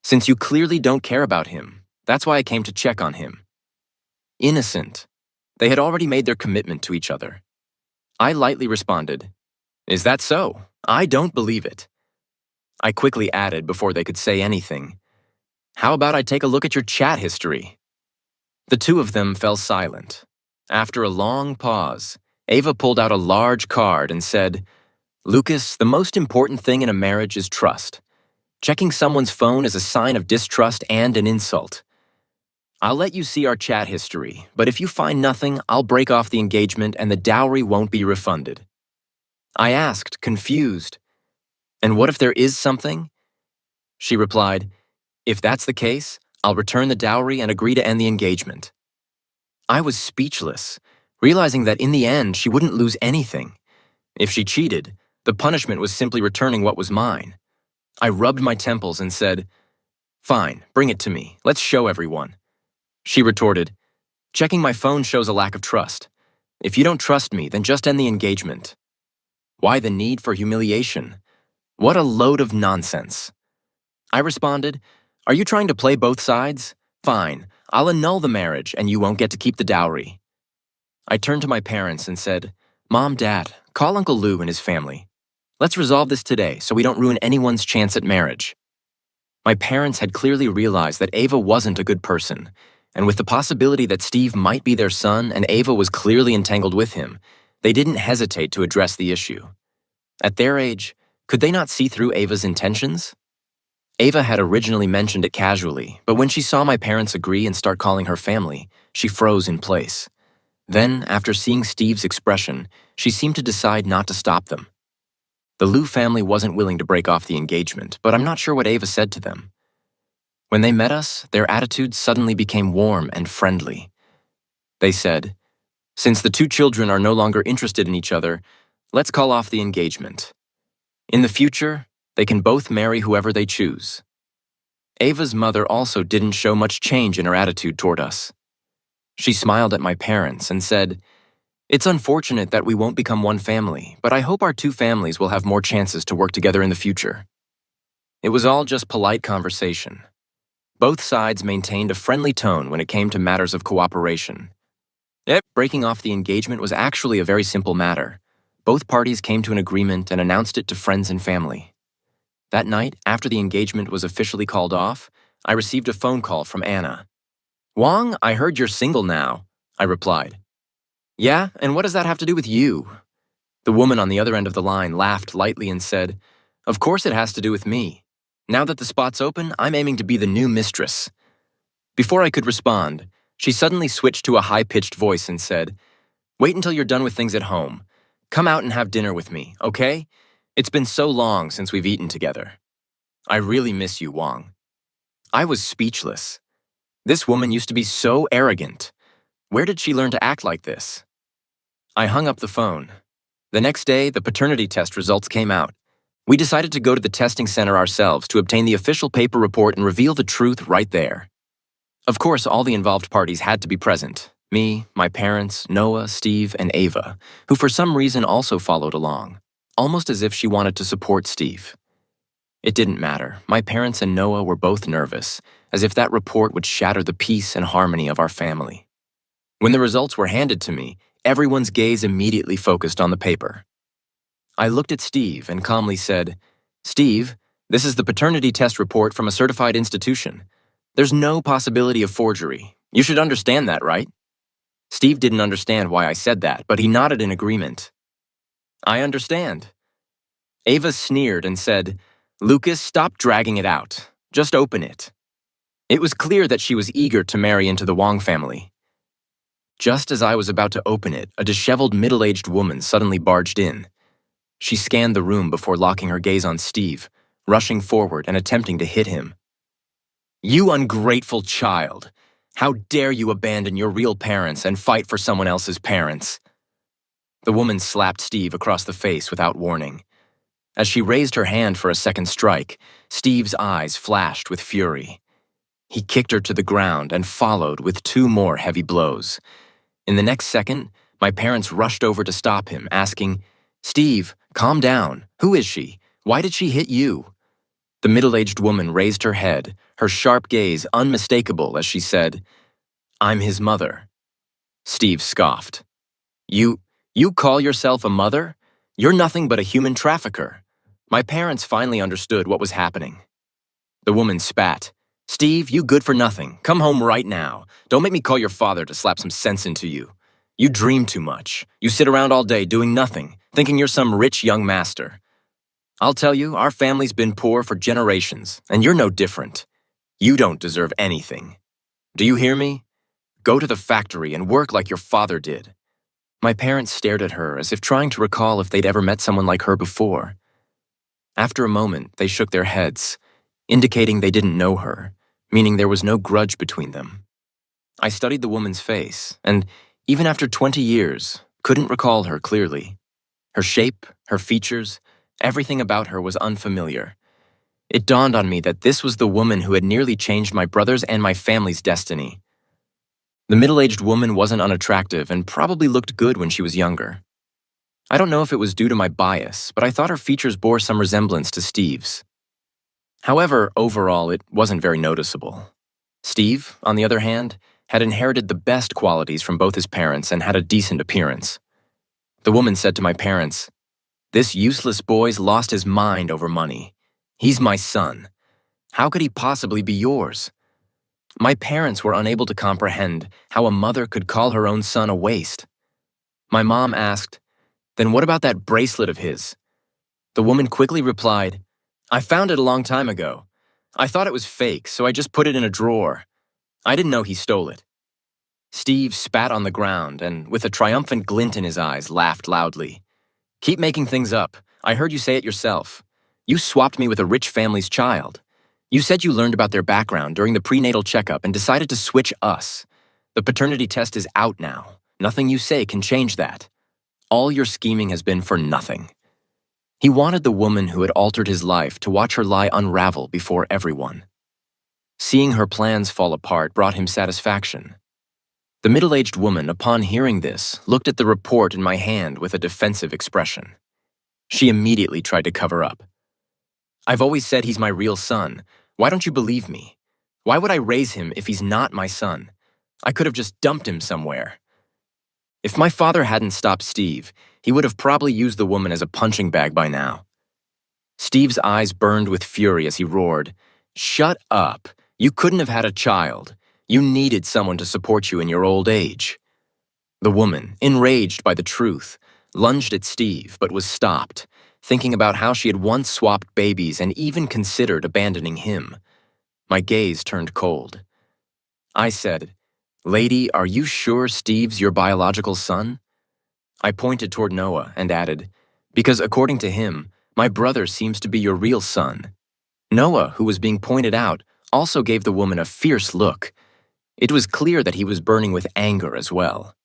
Speaker 1: Since you clearly don't care about him, that's why I came to check on him." Innocent. They had already made their commitment to each other. I lightly responded, "Is that so? I don't believe it." I quickly added before they could say anything, "How about I take a look at your chat history?" The two of them fell silent. After a long pause, Ava pulled out a large card and said, "Lucas, the most important thing in a marriage is trust. Checking someone's phone is a sign of distrust and an insult. I'll let you see our chat history, but if you find nothing, I'll break off the engagement and the dowry won't be refunded." I asked, confused, "And what if there is something?" She replied, "If that's the case, I'll return the dowry and agree to end the engagement." I was speechless, realizing that in the end she wouldn't lose anything. If she cheated, the punishment was simply returning what was mine. I rubbed my temples and said, "Fine, bring it to me. Let's show everyone." She retorted, "Checking my phone shows a lack of trust. If you don't trust me, then just end the engagement." Why the need for humiliation? What a load of nonsense. I responded, "Are you trying to play both sides? Fine, I'll annul the marriage and you won't get to keep the dowry." I turned to my parents and said, "Mom, Dad, call Uncle Lou and his family. Let's resolve this today so we don't ruin anyone's chance at marriage." My parents had clearly realized that Ava wasn't a good person, and with the possibility that Steve might be their son and Ava was clearly entangled with him, they didn't hesitate to address the issue. At their age, could they not see through Ava's intentions? Ava had originally mentioned it casually, but when she saw my parents agree and start calling her family, she froze in place. Then, after seeing Steve's expression, she seemed to decide not to stop them. The Liu family wasn't willing to break off the engagement, but I'm not sure what Ava said to them. When they met us, their attitudes suddenly became warm and friendly. They said, "Since the two children are no longer interested in each other, let's call off the engagement. In the future, they can both marry whoever they choose." Ava's mother also didn't show much change in her attitude toward us. She smiled at my parents and said, "It's unfortunate that we won't become one family, but I hope our two families will have more chances to work together in the future." It was all just polite conversation. Both sides maintained a friendly tone when it came to matters of cooperation. Breaking off the engagement was actually a very simple matter. Both parties came to an agreement and announced it to friends and family. That night, after the engagement was officially called off, I received a phone call from Anna. "Wang, I heard you're single now," I replied. "Yeah, and what does that have to do with you?" The woman on the other end of the line laughed lightly and said, "Of course it has to do with me. Now that the spot's open, I'm aiming to be the new mistress." Before I could respond, she suddenly switched to a high-pitched voice and said, "Wait until you're done with things at home. Come out and have dinner with me, okay? It's been so long since we've eaten together. I really miss you, Wang." I was speechless. This woman used to be so arrogant. Where did she learn to act like this? I hung up the phone. The next day, the paternity test results came out. We decided to go to the testing center ourselves to obtain the official paper report and reveal the truth right there. Of course, all the involved parties had to be present. Me, my parents, Noah, Steve, and Ava, who for some reason also followed along, almost as if she wanted to support Steve. It didn't matter. My parents and Noah were both nervous, as if that report would shatter the peace and harmony of our family. When the results were handed to me, everyone's gaze immediately focused on the paper. I looked at Steve and calmly said, "Steve, this is the paternity test report from a certified institution. There's no possibility of forgery. You should understand that, right?" Steve didn't understand why I said that, but he nodded in agreement. "I understand." Ava sneered and said, "Lucas, stop dragging it out. Just open it." It was clear that she was eager to marry into the Wang family. Just as I was about to open it, a disheveled middle-aged woman suddenly barged in. She scanned the room before locking her gaze on Steve, rushing forward and attempting to hit him. "You ungrateful child! How dare you abandon your real parents and fight for someone else's parents?" The woman slapped Steve across the face without warning. As she raised her hand for a second strike, Steve's eyes flashed with fury. He kicked her to the ground and followed with 2 more heavy blows. In the next second, my parents rushed over to stop him, asking, "Steve, calm down. Who is she? Why did she hit you?" The middle-aged woman raised her head, her sharp gaze unmistakable as she said, "I'm his mother." Steve scoffed. You call yourself a mother? You're nothing but a human trafficker." My parents finally understood what was happening. The woman spat. "Steve, you good for nothing. Come home right now. Don't make me call your father to slap some sense into you. You dream too much. You sit around all day doing nothing, thinking you're some rich young master. I'll tell you, our family's been poor for generations, and you're no different. You don't deserve anything. Do you hear me? Go to the factory and work like your father did." My parents stared at her as if trying to recall if they'd ever met someone like her before. After a moment, they shook their heads, indicating they didn't know her, meaning there was no grudge between them. I studied the woman's face, and even after 20 years, couldn't recall her clearly. Her shape, her features, everything about her was unfamiliar. It dawned on me that this was the woman who had nearly changed my brother's and my family's destiny. The middle-aged woman wasn't unattractive and probably looked good when she was younger. I don't know if it was due to my bias, but I thought her features bore some resemblance to Steve's. However, overall, it wasn't very noticeable. Steve, on the other hand, had inherited the best qualities from both his parents and had a decent appearance. The woman said to my parents, "This useless boy's lost his mind over money. He's my son. How could he possibly be yours?" My parents were unable to comprehend how a mother could call her own son a waste. My mom asked, "Then what about that bracelet of his?" The woman quickly replied, "I found it a long time ago. I thought it was fake, so I just put it in a drawer. I didn't know he stole it." Steve spat on the ground and, with a triumphant glint in his eyes, laughed loudly. "Keep making things up. I heard you say it yourself. You swapped me with a rich family's child. You said you learned about their background during the prenatal checkup and decided to switch us. The paternity test is out now. Nothing you say can change that. All your scheming has been for nothing." He wanted the woman who had altered his life to watch her lie unravel before everyone. Seeing her plans fall apart brought him satisfaction. The middle-aged woman, upon hearing this, looked at the report in my hand with a defensive expression. She immediately tried to cover up. "I've always said he's my real son. Why don't you believe me? Why would I raise him if he's not my son? I could have just dumped him somewhere." If my father hadn't stopped Steve, he would have probably used the woman as a punching bag by now. Steve's eyes burned with fury as he roared, "Shut up! You couldn't have had a child. You needed someone to support you in your old age." The woman, enraged by the truth, lunged at Steve but was stopped, thinking about how she had once swapped babies and even considered abandoning him. My gaze turned cold. I said, "Lady, are you sure Steve's your biological son?" I pointed toward Noah and added, "Because according to him, my brother seems to be your real son." Noah, who was being pointed out, also gave the woman a fierce look. It was clear that he was burning with anger as well.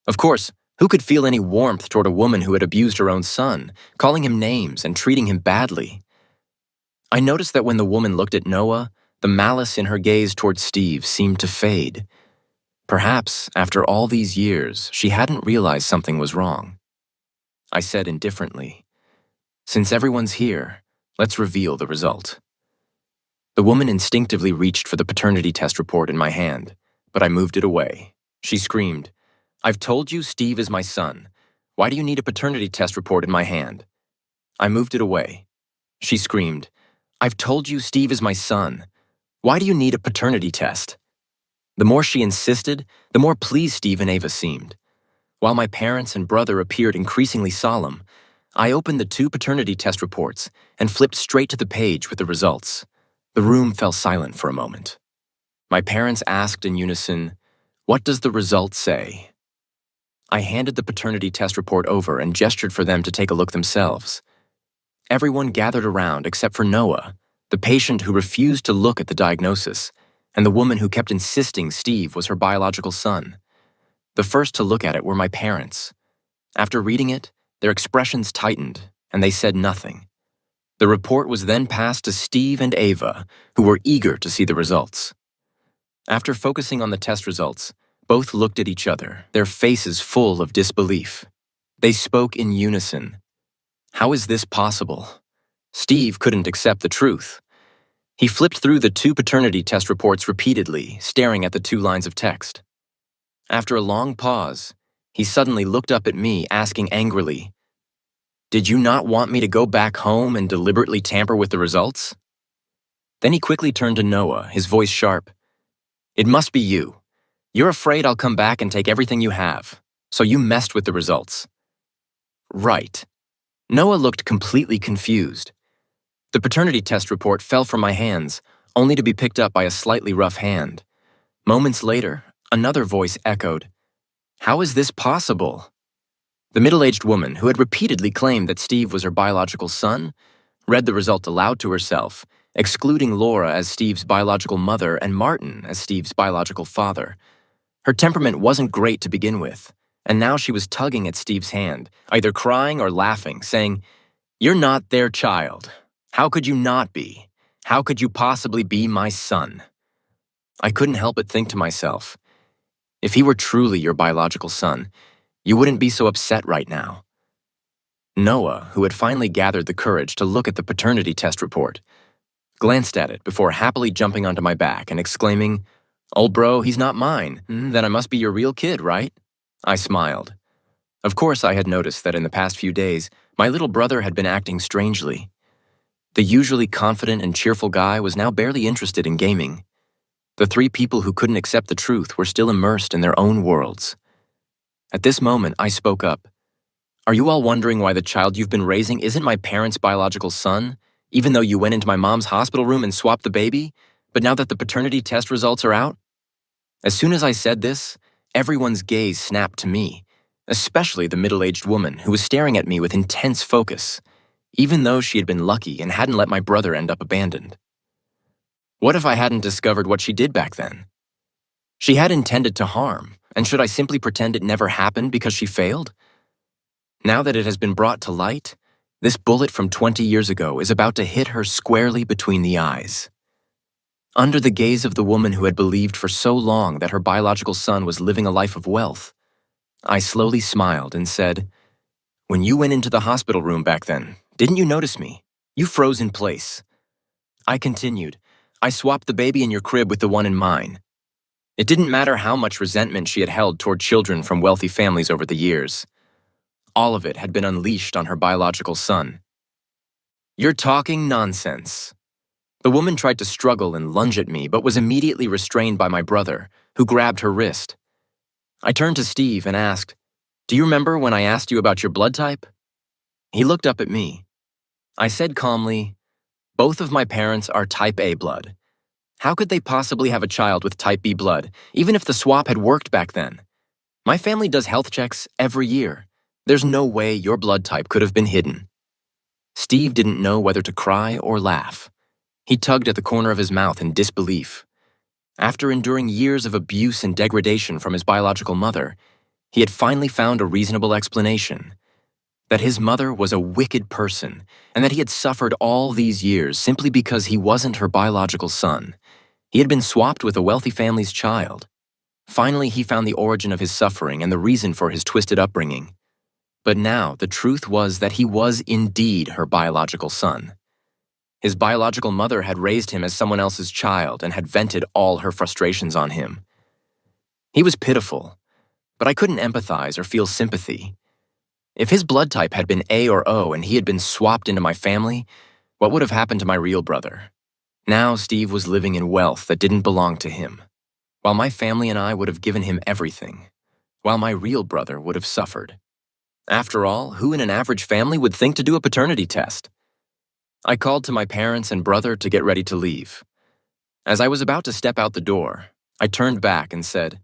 Speaker 1: Of course, who could feel any warmth toward a woman who had abused her own son, calling him names and treating him badly? I noticed that when the woman looked at Noah, the malice in her gaze toward Steve seemed to fade. Perhaps, after all these years, she hadn't realized something was wrong. I said indifferently, "Since everyone's here, let's reveal the result." The woman instinctively reached for the paternity test report in my hand, but I moved it away. She screamed, "I've told you Steve is my son. Why do you need a paternity test report in my hand?" I moved it away. She screamed, "I've told you Steve is my son. Why do you need a paternity test?" The more she insisted, the more pleased Steve and Ava seemed. While my parents and brother appeared increasingly solemn, I opened the 2 paternity test reports and flipped straight to the page with the results. The room fell silent for a moment. My parents asked in unison, "What does the result say?" I handed the paternity test report over and gestured for them to take a look themselves. Everyone gathered around except for Noah, the patient who refused to look at the diagnosis, and the woman who kept insisting Steve was her biological son. The first to look at it were my parents. After reading it, their expressions tightened, and they said nothing. The report was then passed to Steve and Ava, who were eager to see the results. After focusing on the test results, both looked at each other, their faces full of disbelief. They spoke in unison. "How is this possible?" Steve couldn't accept the truth. He flipped through the 2 paternity test reports repeatedly, staring at the 2 lines of text. After a long pause, he suddenly looked up at me, asking angrily, "Did you not want me to go back home and deliberately tamper with the results?" Then he quickly turned to Noah, his voice sharp. "It must be you. You're afraid I'll come back and take everything you have, so you messed with the results." "Right." Noah looked completely confused. The paternity test report fell from my hands, only to be picked up by a slightly rough hand. Moments later, another voice echoed, "How is this possible?" The middle-aged woman, who had repeatedly claimed that Steve was her biological son, read the result aloud to herself, excluding Laura as Steve's biological mother and Martin as Steve's biological father. Her temperament wasn't great to begin with, and now she was tugging at Steve's hand, either crying or laughing, saying, "You're not their child. How could you not be? How could you possibly be my son?" I couldn't help but think to myself, if he were truly your biological son, you wouldn't be so upset right now. Noah, who had finally gathered the courage to look at the paternity test report, glanced at it before happily jumping onto my back and exclaiming, "Old bro, he's not mine. Then I must be your real kid, right?" I smiled. Of course, I had noticed that in the past few days, my little brother had been acting strangely. The usually confident and cheerful guy was now barely interested in gaming. The 3 people who couldn't accept the truth were still immersed in their own worlds. At this moment, I spoke up. "Are you all wondering why the child you've been raising isn't my parents' biological son, even though you went into my mom's hospital room and swapped the baby, but now that the paternity test results are out?" As soon as I said this, everyone's gaze snapped to me, especially the middle-aged woman who was staring at me with intense focus, even though she had been lucky and hadn't let my brother end up abandoned. What if I hadn't discovered what she did back then? She had intended to harm, and should I simply pretend it never happened because she failed? Now that it has been brought to light, this bullet from 20 years ago is about to hit her squarely between the eyes. Under the gaze of the woman who had believed for so long that her biological son was living a life of wealth, I slowly smiled and said, "When you went into the hospital room back then, didn't you notice me? You froze in place." I continued, "I swapped the baby in your crib with the one in mine." It didn't matter how much resentment she had held toward children from wealthy families over the years. All of it had been unleashed on her biological son. "You're talking nonsense." The woman tried to struggle and lunge at me, but was immediately restrained by my brother, who grabbed her wrist. I turned to Steve and asked, "Do you remember when I asked you about your blood type?" He looked up at me. I said calmly, "Both of my parents are type A blood. How could they possibly have a child with type B blood, even if the swap had worked back then? My family does health checks every year. There's no way your blood type could have been hidden." Steve didn't know whether to cry or laugh. He tugged at the corner of his mouth in disbelief. After enduring years of abuse and degradation from his biological mother, he had finally found a reasonable explanation: that his mother was a wicked person, and that he had suffered all these years simply because he wasn't her biological son. He had been swapped with a wealthy family's child. Finally, he found the origin of his suffering and the reason for his twisted upbringing. But now, the truth was that he was indeed her biological son. His biological mother had raised him as someone else's child and had vented all her frustrations on him. He was pitiful, but I couldn't empathize or feel sympathy. If his blood type had been A or O and he had been swapped into my family, what would have happened to my real brother? Now Steve was living in wealth that didn't belong to him, while my family and I would have given him everything, while my real brother would have suffered. After all, who in an average family would think to do a paternity test? I called to my parents and brother to get ready to leave. As I was about to step out the door, I turned back and said,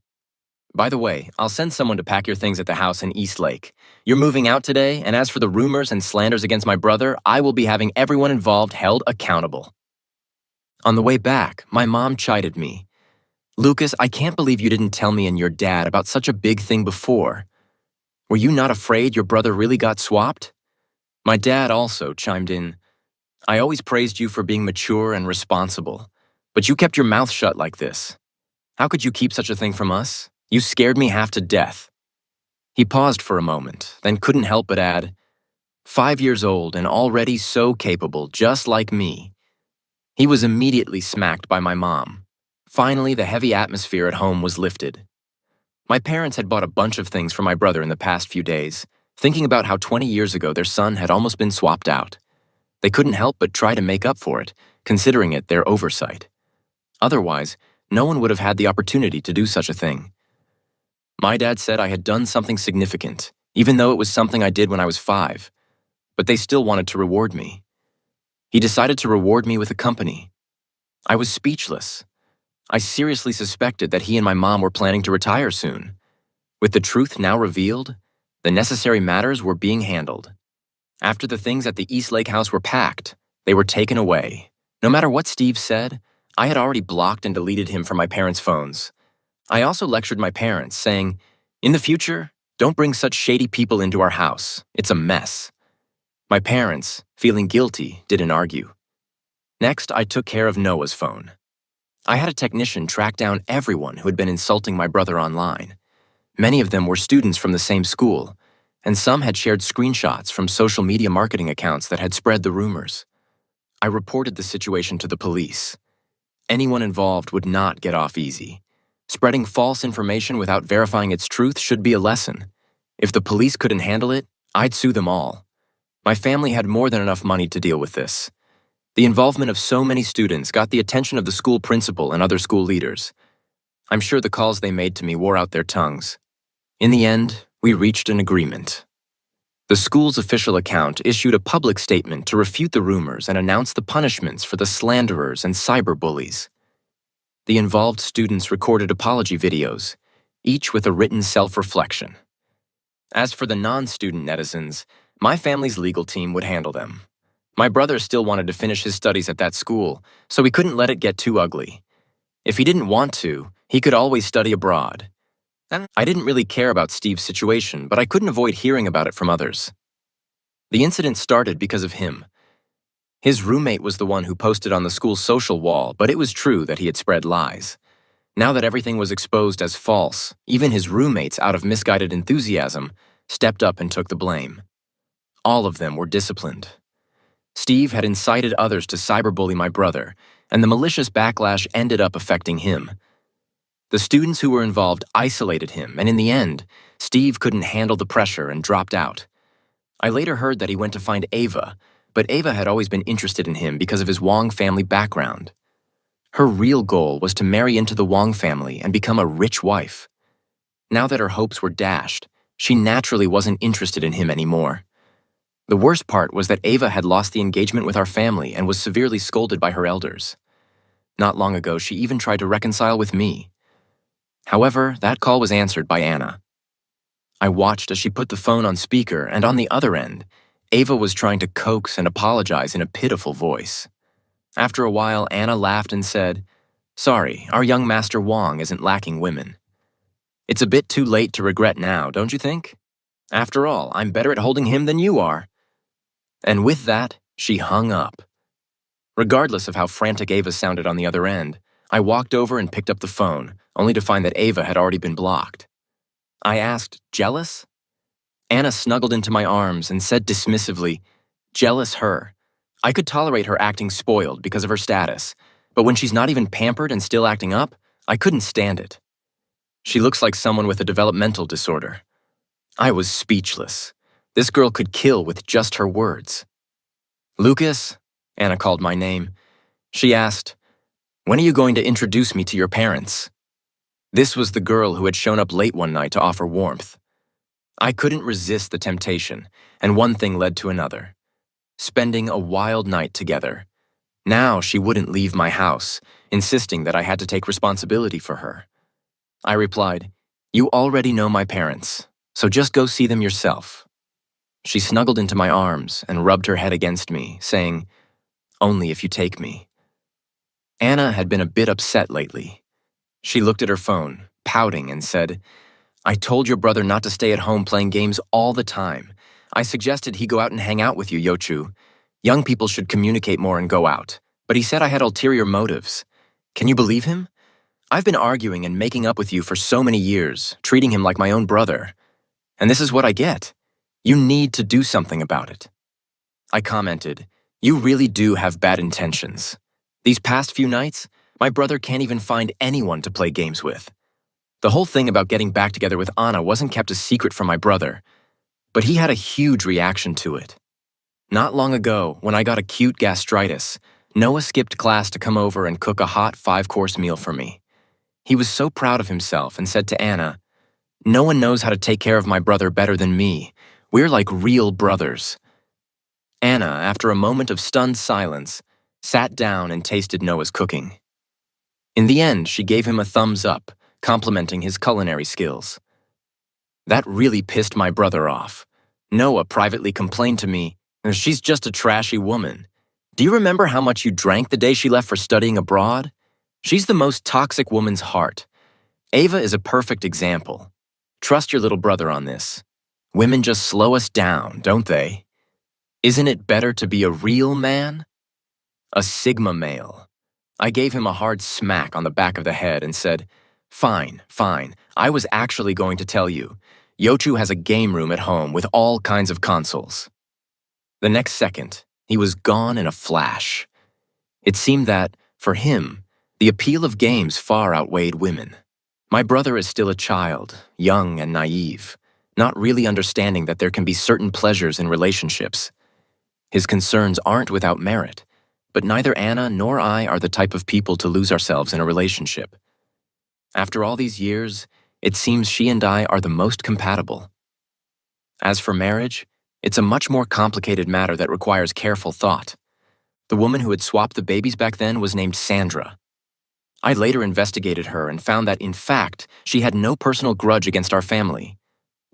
Speaker 1: "By the way, I'll send someone to pack your things at the house in East Lake. You're moving out today, and as for the rumors and slanders against my brother, I will be having everyone involved held accountable." On the way back, my mom chided me. "Lucas, I can't believe you didn't tell me and your dad about such a big thing before. Were you not afraid your brother really got swapped?" My dad also chimed in, "I always praised you for being mature and responsible, but you kept your mouth shut like this. How could you keep such a thing from us? You scared me half to death." He paused for a moment, then couldn't help but add, 5 years old and already so capable, just like me." He was immediately smacked by my mom. Finally, the heavy atmosphere at home was lifted. My parents had bought a bunch of things for my brother in the past few days, thinking about how 20 years ago their son had almost been swapped out. They couldn't help but try to make up for it, considering it their oversight. Otherwise, no one would have had the opportunity to do such a thing. My dad said I had done something significant, even though it was something I did when I was 5, but they still wanted to reward me. He decided to reward me with a company. I was speechless. I seriously suspected that he and my mom were planning to retire soon. With the truth now revealed, the necessary matters were being handled. After the things at the East Lake house were packed, they were taken away. No matter what Steve said, I had already blocked and deleted him from my parents' phones. I also lectured my parents, saying, "In the future, don't bring such shady people into our house. It's a mess." My parents, feeling guilty, didn't argue. Next, I took care of Noah's phone. I had a technician track down everyone who had been insulting my brother online. Many of them were students from the same school, and some had shared screenshots from social media marketing accounts that had spread the rumors. I reported the situation to the police. Anyone involved would not get off easy. Spreading false information without verifying its truth should be a lesson. If the police couldn't handle it, I'd sue them all. My family had more than enough money to deal with this. The involvement of so many students got the attention of the school principal and other school leaders. I'm sure the calls they made to me wore out their tongues. In the end, we reached an agreement. The school's official account issued a public statement to refute the rumors and announce the punishments for the slanderers and cyberbullies. The involved students recorded apology videos, each with a written self-reflection. As for the non-student netizens, my family's legal team would handle them. My brother still wanted to finish his studies at that school, so we couldn't let it get too ugly. If he didn't want to, he could always study abroad. I didn't really care about Steve's situation, but I couldn't avoid hearing about it from others. The incident started because of him. His roommate was the one who posted on the school's social wall, but it was true that he had spread lies. Now that everything was exposed as false, even his roommates, out of misguided enthusiasm, stepped up and took the blame. All of them were disciplined. Steve had incited others to cyberbully my brother, and the malicious backlash ended up affecting him. The students who were involved isolated him, and in the end, Steve couldn't handle the pressure and dropped out. I later heard that he went to find Ava, but Ava had always been interested in him because of his Wong family background. Her real goal was to marry into the Wong family and become a rich wife. Now that her hopes were dashed, she naturally wasn't interested in him anymore. The worst part was that Ava had lost the engagement with our family and was severely scolded by her elders. Not long ago, she even tried to reconcile with me. However, that call was answered by Anna. I watched as she put the phone on speaker, and on the other end, Ava was trying to coax and apologize in a pitiful voice. After a while, Anna laughed and said, "Sorry, our young Master Wong isn't lacking women. It's a bit too late to regret now, don't you think? After all, I'm better at holding him than you are." And with that, she hung up. Regardless of how frantic Ava sounded on the other end, I walked over and picked up the phone, only to find that Ava had already been blocked. I asked, "Jealous?" Anna snuggled into my arms and said dismissively, "Jealous her. I could tolerate her acting spoiled because of her status, but when she's not even pampered and still acting up, I couldn't stand it. She looks like someone with a developmental disorder." I was speechless. This girl could kill with just her words. "Lucas," Anna called my name. She asked, "When are you going to introduce me to your parents?" This was the girl who had shown up late one night to offer warmth. I couldn't resist the temptation, and one thing led to another. Spending a wild night together. Now she wouldn't leave my house, insisting that I had to take responsibility for her. I replied, "You already know my parents, so just go see them yourself." She snuggled into my arms and rubbed her head against me, saying, "Only if you take me." Anna had been a bit upset lately. She looked at her phone, pouting, and said, "I told your brother not to stay at home playing games all the time. I suggested he go out and hang out with you, Yochu. Young people should communicate more and go out. But he said I had ulterior motives. Can you believe him? I've been arguing and making up with you for so many years, treating him like my own brother. And this is what I get. You need to do something about it." I commented, "You really do have bad intentions. These past few nights, my brother can't even find anyone to play games with. The whole thing about getting back together with Anna wasn't kept a secret from my brother, but he had a huge reaction to it. Not long ago, when I got acute gastritis, Noah skipped class to come over and cook a hot 5-course meal for me. He was so proud of himself and said to Anna, 'No one knows how to take care of my brother better than me. We're like real brothers.'" Anna, after a moment of stunned silence, sat down and tasted Noah's cooking. In the end, she gave him a thumbs up, complimenting his culinary skills. That really pissed my brother off. Noah privately complained to me, "She's just a trashy woman. Do you remember how much you drank the day she left for studying abroad? She's the most toxic woman's heart. Ava is a perfect example. Trust your little brother on this. Women just slow us down, don't they? Isn't it better to be a real man? A Sigma male." I gave him a hard smack on the back of the head and said, Fine. I was actually going to tell you. Yochu has a game room at home with all kinds of consoles." The next second, he was gone in a flash. It seemed that, for him, the appeal of games far outweighed women. My brother is still a child, young and naive, not really understanding that there can be certain pleasures in relationships. His concerns aren't without merit, but neither Anna nor I are the type of people to lose ourselves in a relationship. After all these years, it seems she and I are the most compatible. As for marriage, it's a much more complicated matter that requires careful thought. The woman who had swapped the babies back then was named Sandra. I later investigated her and found that, in fact, she had no personal grudge against our family.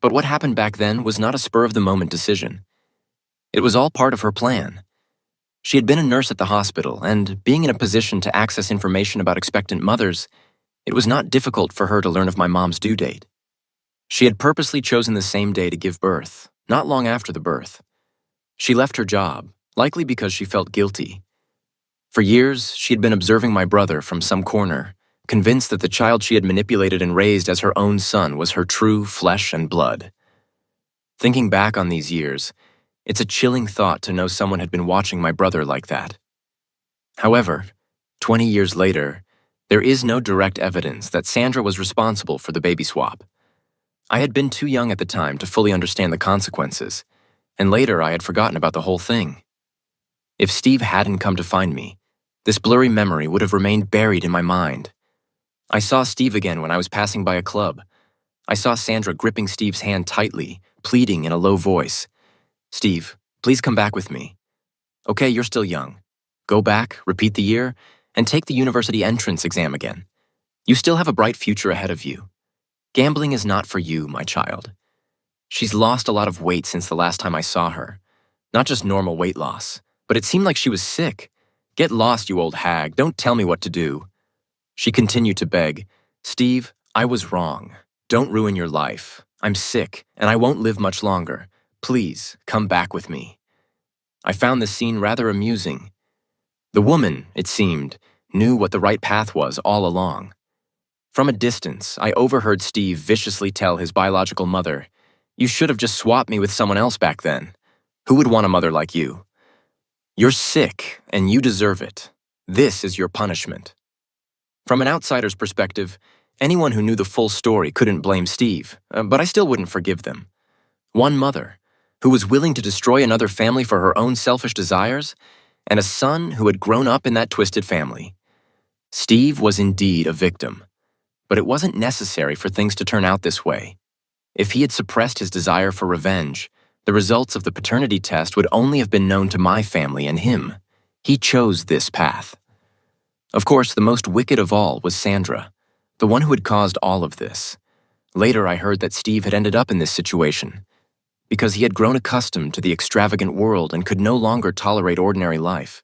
Speaker 1: But what happened back then was not a spur-of-the-moment decision. It was all part of her plan. She had been a nurse at the hospital, and being in a position to access information about expectant mothers, it was not difficult for her to learn of my mom's due date. She had purposely chosen the same day to give birth, not long after the birth. She left her job, likely because she felt guilty. For years, she had been observing my brother from some corner, convinced that the child she had manipulated and raised as her own son was her true flesh and blood. Thinking back on these years, it's a chilling thought to know someone had been watching my brother like that. However, 20 years later, There is no direct evidence that Sandra was responsible for the baby swap. I had been too young at the time to fully understand the consequences, and later I had forgotten about the whole thing. If Steve hadn't come to find me, this blurry memory would have remained buried in my mind. I saw Steve again when I was passing by a club. I saw Sandra gripping Steve's hand tightly, pleading in a low voice. "Steve, please come back with me. Okay, you're still young. Go back, repeat the year, and take the university entrance exam again. You still have a bright future ahead of you. Gambling is not for you, my child." She's lost a lot of weight since the last time I saw her. Not just normal weight loss, but it seemed like she was sick. "Get lost, you old hag. Don't tell me what to do." She continued to beg, "Steve, I was wrong. Don't ruin your life. I'm sick, and I won't live much longer. Please, come back with me." I found this scene rather amusing. The woman, it seemed, knew what the right path was all along. From a distance, I overheard Steve viciously tell his biological mother, "You should have just swapped me with someone else back then. Who would want a mother like you? You're sick, and you deserve it. This is your punishment." From an outsider's perspective, anyone who knew the full story couldn't blame Steve, but I still wouldn't forgive them. One mother, who was willing to destroy another family for her own selfish desires, and a son who had grown up in that twisted family. Steve was indeed a victim, but it wasn't necessary for things to turn out this way. If he had suppressed his desire for revenge, the results of the paternity test would only have been known to my family and him. He chose this path. Of course, the most wicked of all was Sandra, the one who had caused all of this. Later, I heard that Steve had ended up in this situation because he had grown accustomed to the extravagant world and could no longer tolerate ordinary life.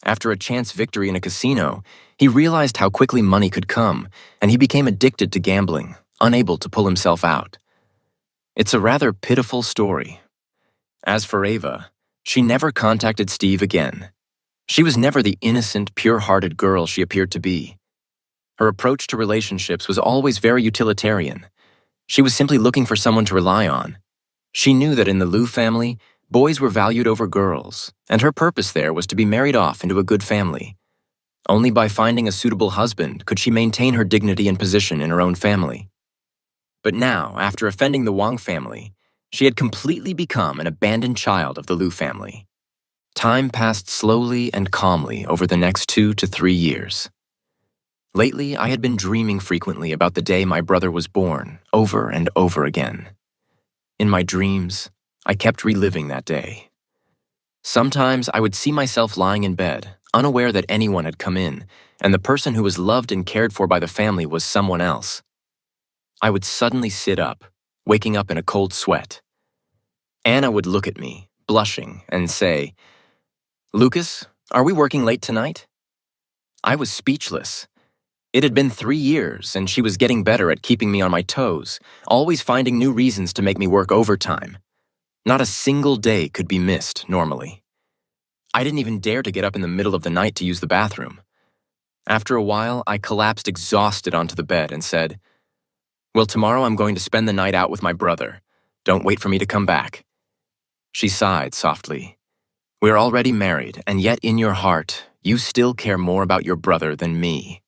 Speaker 1: After a chance victory in a casino, he realized how quickly money could come, and he became addicted to gambling, unable to pull himself out. It's a rather pitiful story. As for Ava, she never contacted Steve again. She was never the innocent, pure-hearted girl she appeared to be. Her approach to relationships was always very utilitarian. She was simply looking for someone to rely on. She knew that in the Liu family, boys were valued over girls, and her purpose there was to be married off into a good family. Only by finding a suitable husband could she maintain her dignity and position in her own family. But now, after offending the Wang family, she had completely become an abandoned child of the Liu family. Time passed slowly and calmly over the next 2 to 3 years. Lately, I had been dreaming frequently about the day my brother was born, over and over again. In my dreams, I kept reliving that day. Sometimes I would see myself lying in bed, unaware that anyone had come in, and the person who was loved and cared for by the family was someone else. I would suddenly sit up, waking up in a cold sweat. Anna would look at me, blushing, and say, "Lucas, are we working late tonight?" I was speechless. It had been 3 years, and she was getting better at keeping me on my toes, always finding new reasons to make me work overtime. Not a single day could be missed, normally. I didn't even dare to get up in the middle of the night to use the bathroom. After a while, I collapsed exhausted onto the bed and said, "Well, tomorrow I'm going to spend the night out with my brother. Don't wait for me to come back." She sighed softly. "We're already married, and yet in your heart, you still care more about your brother than me."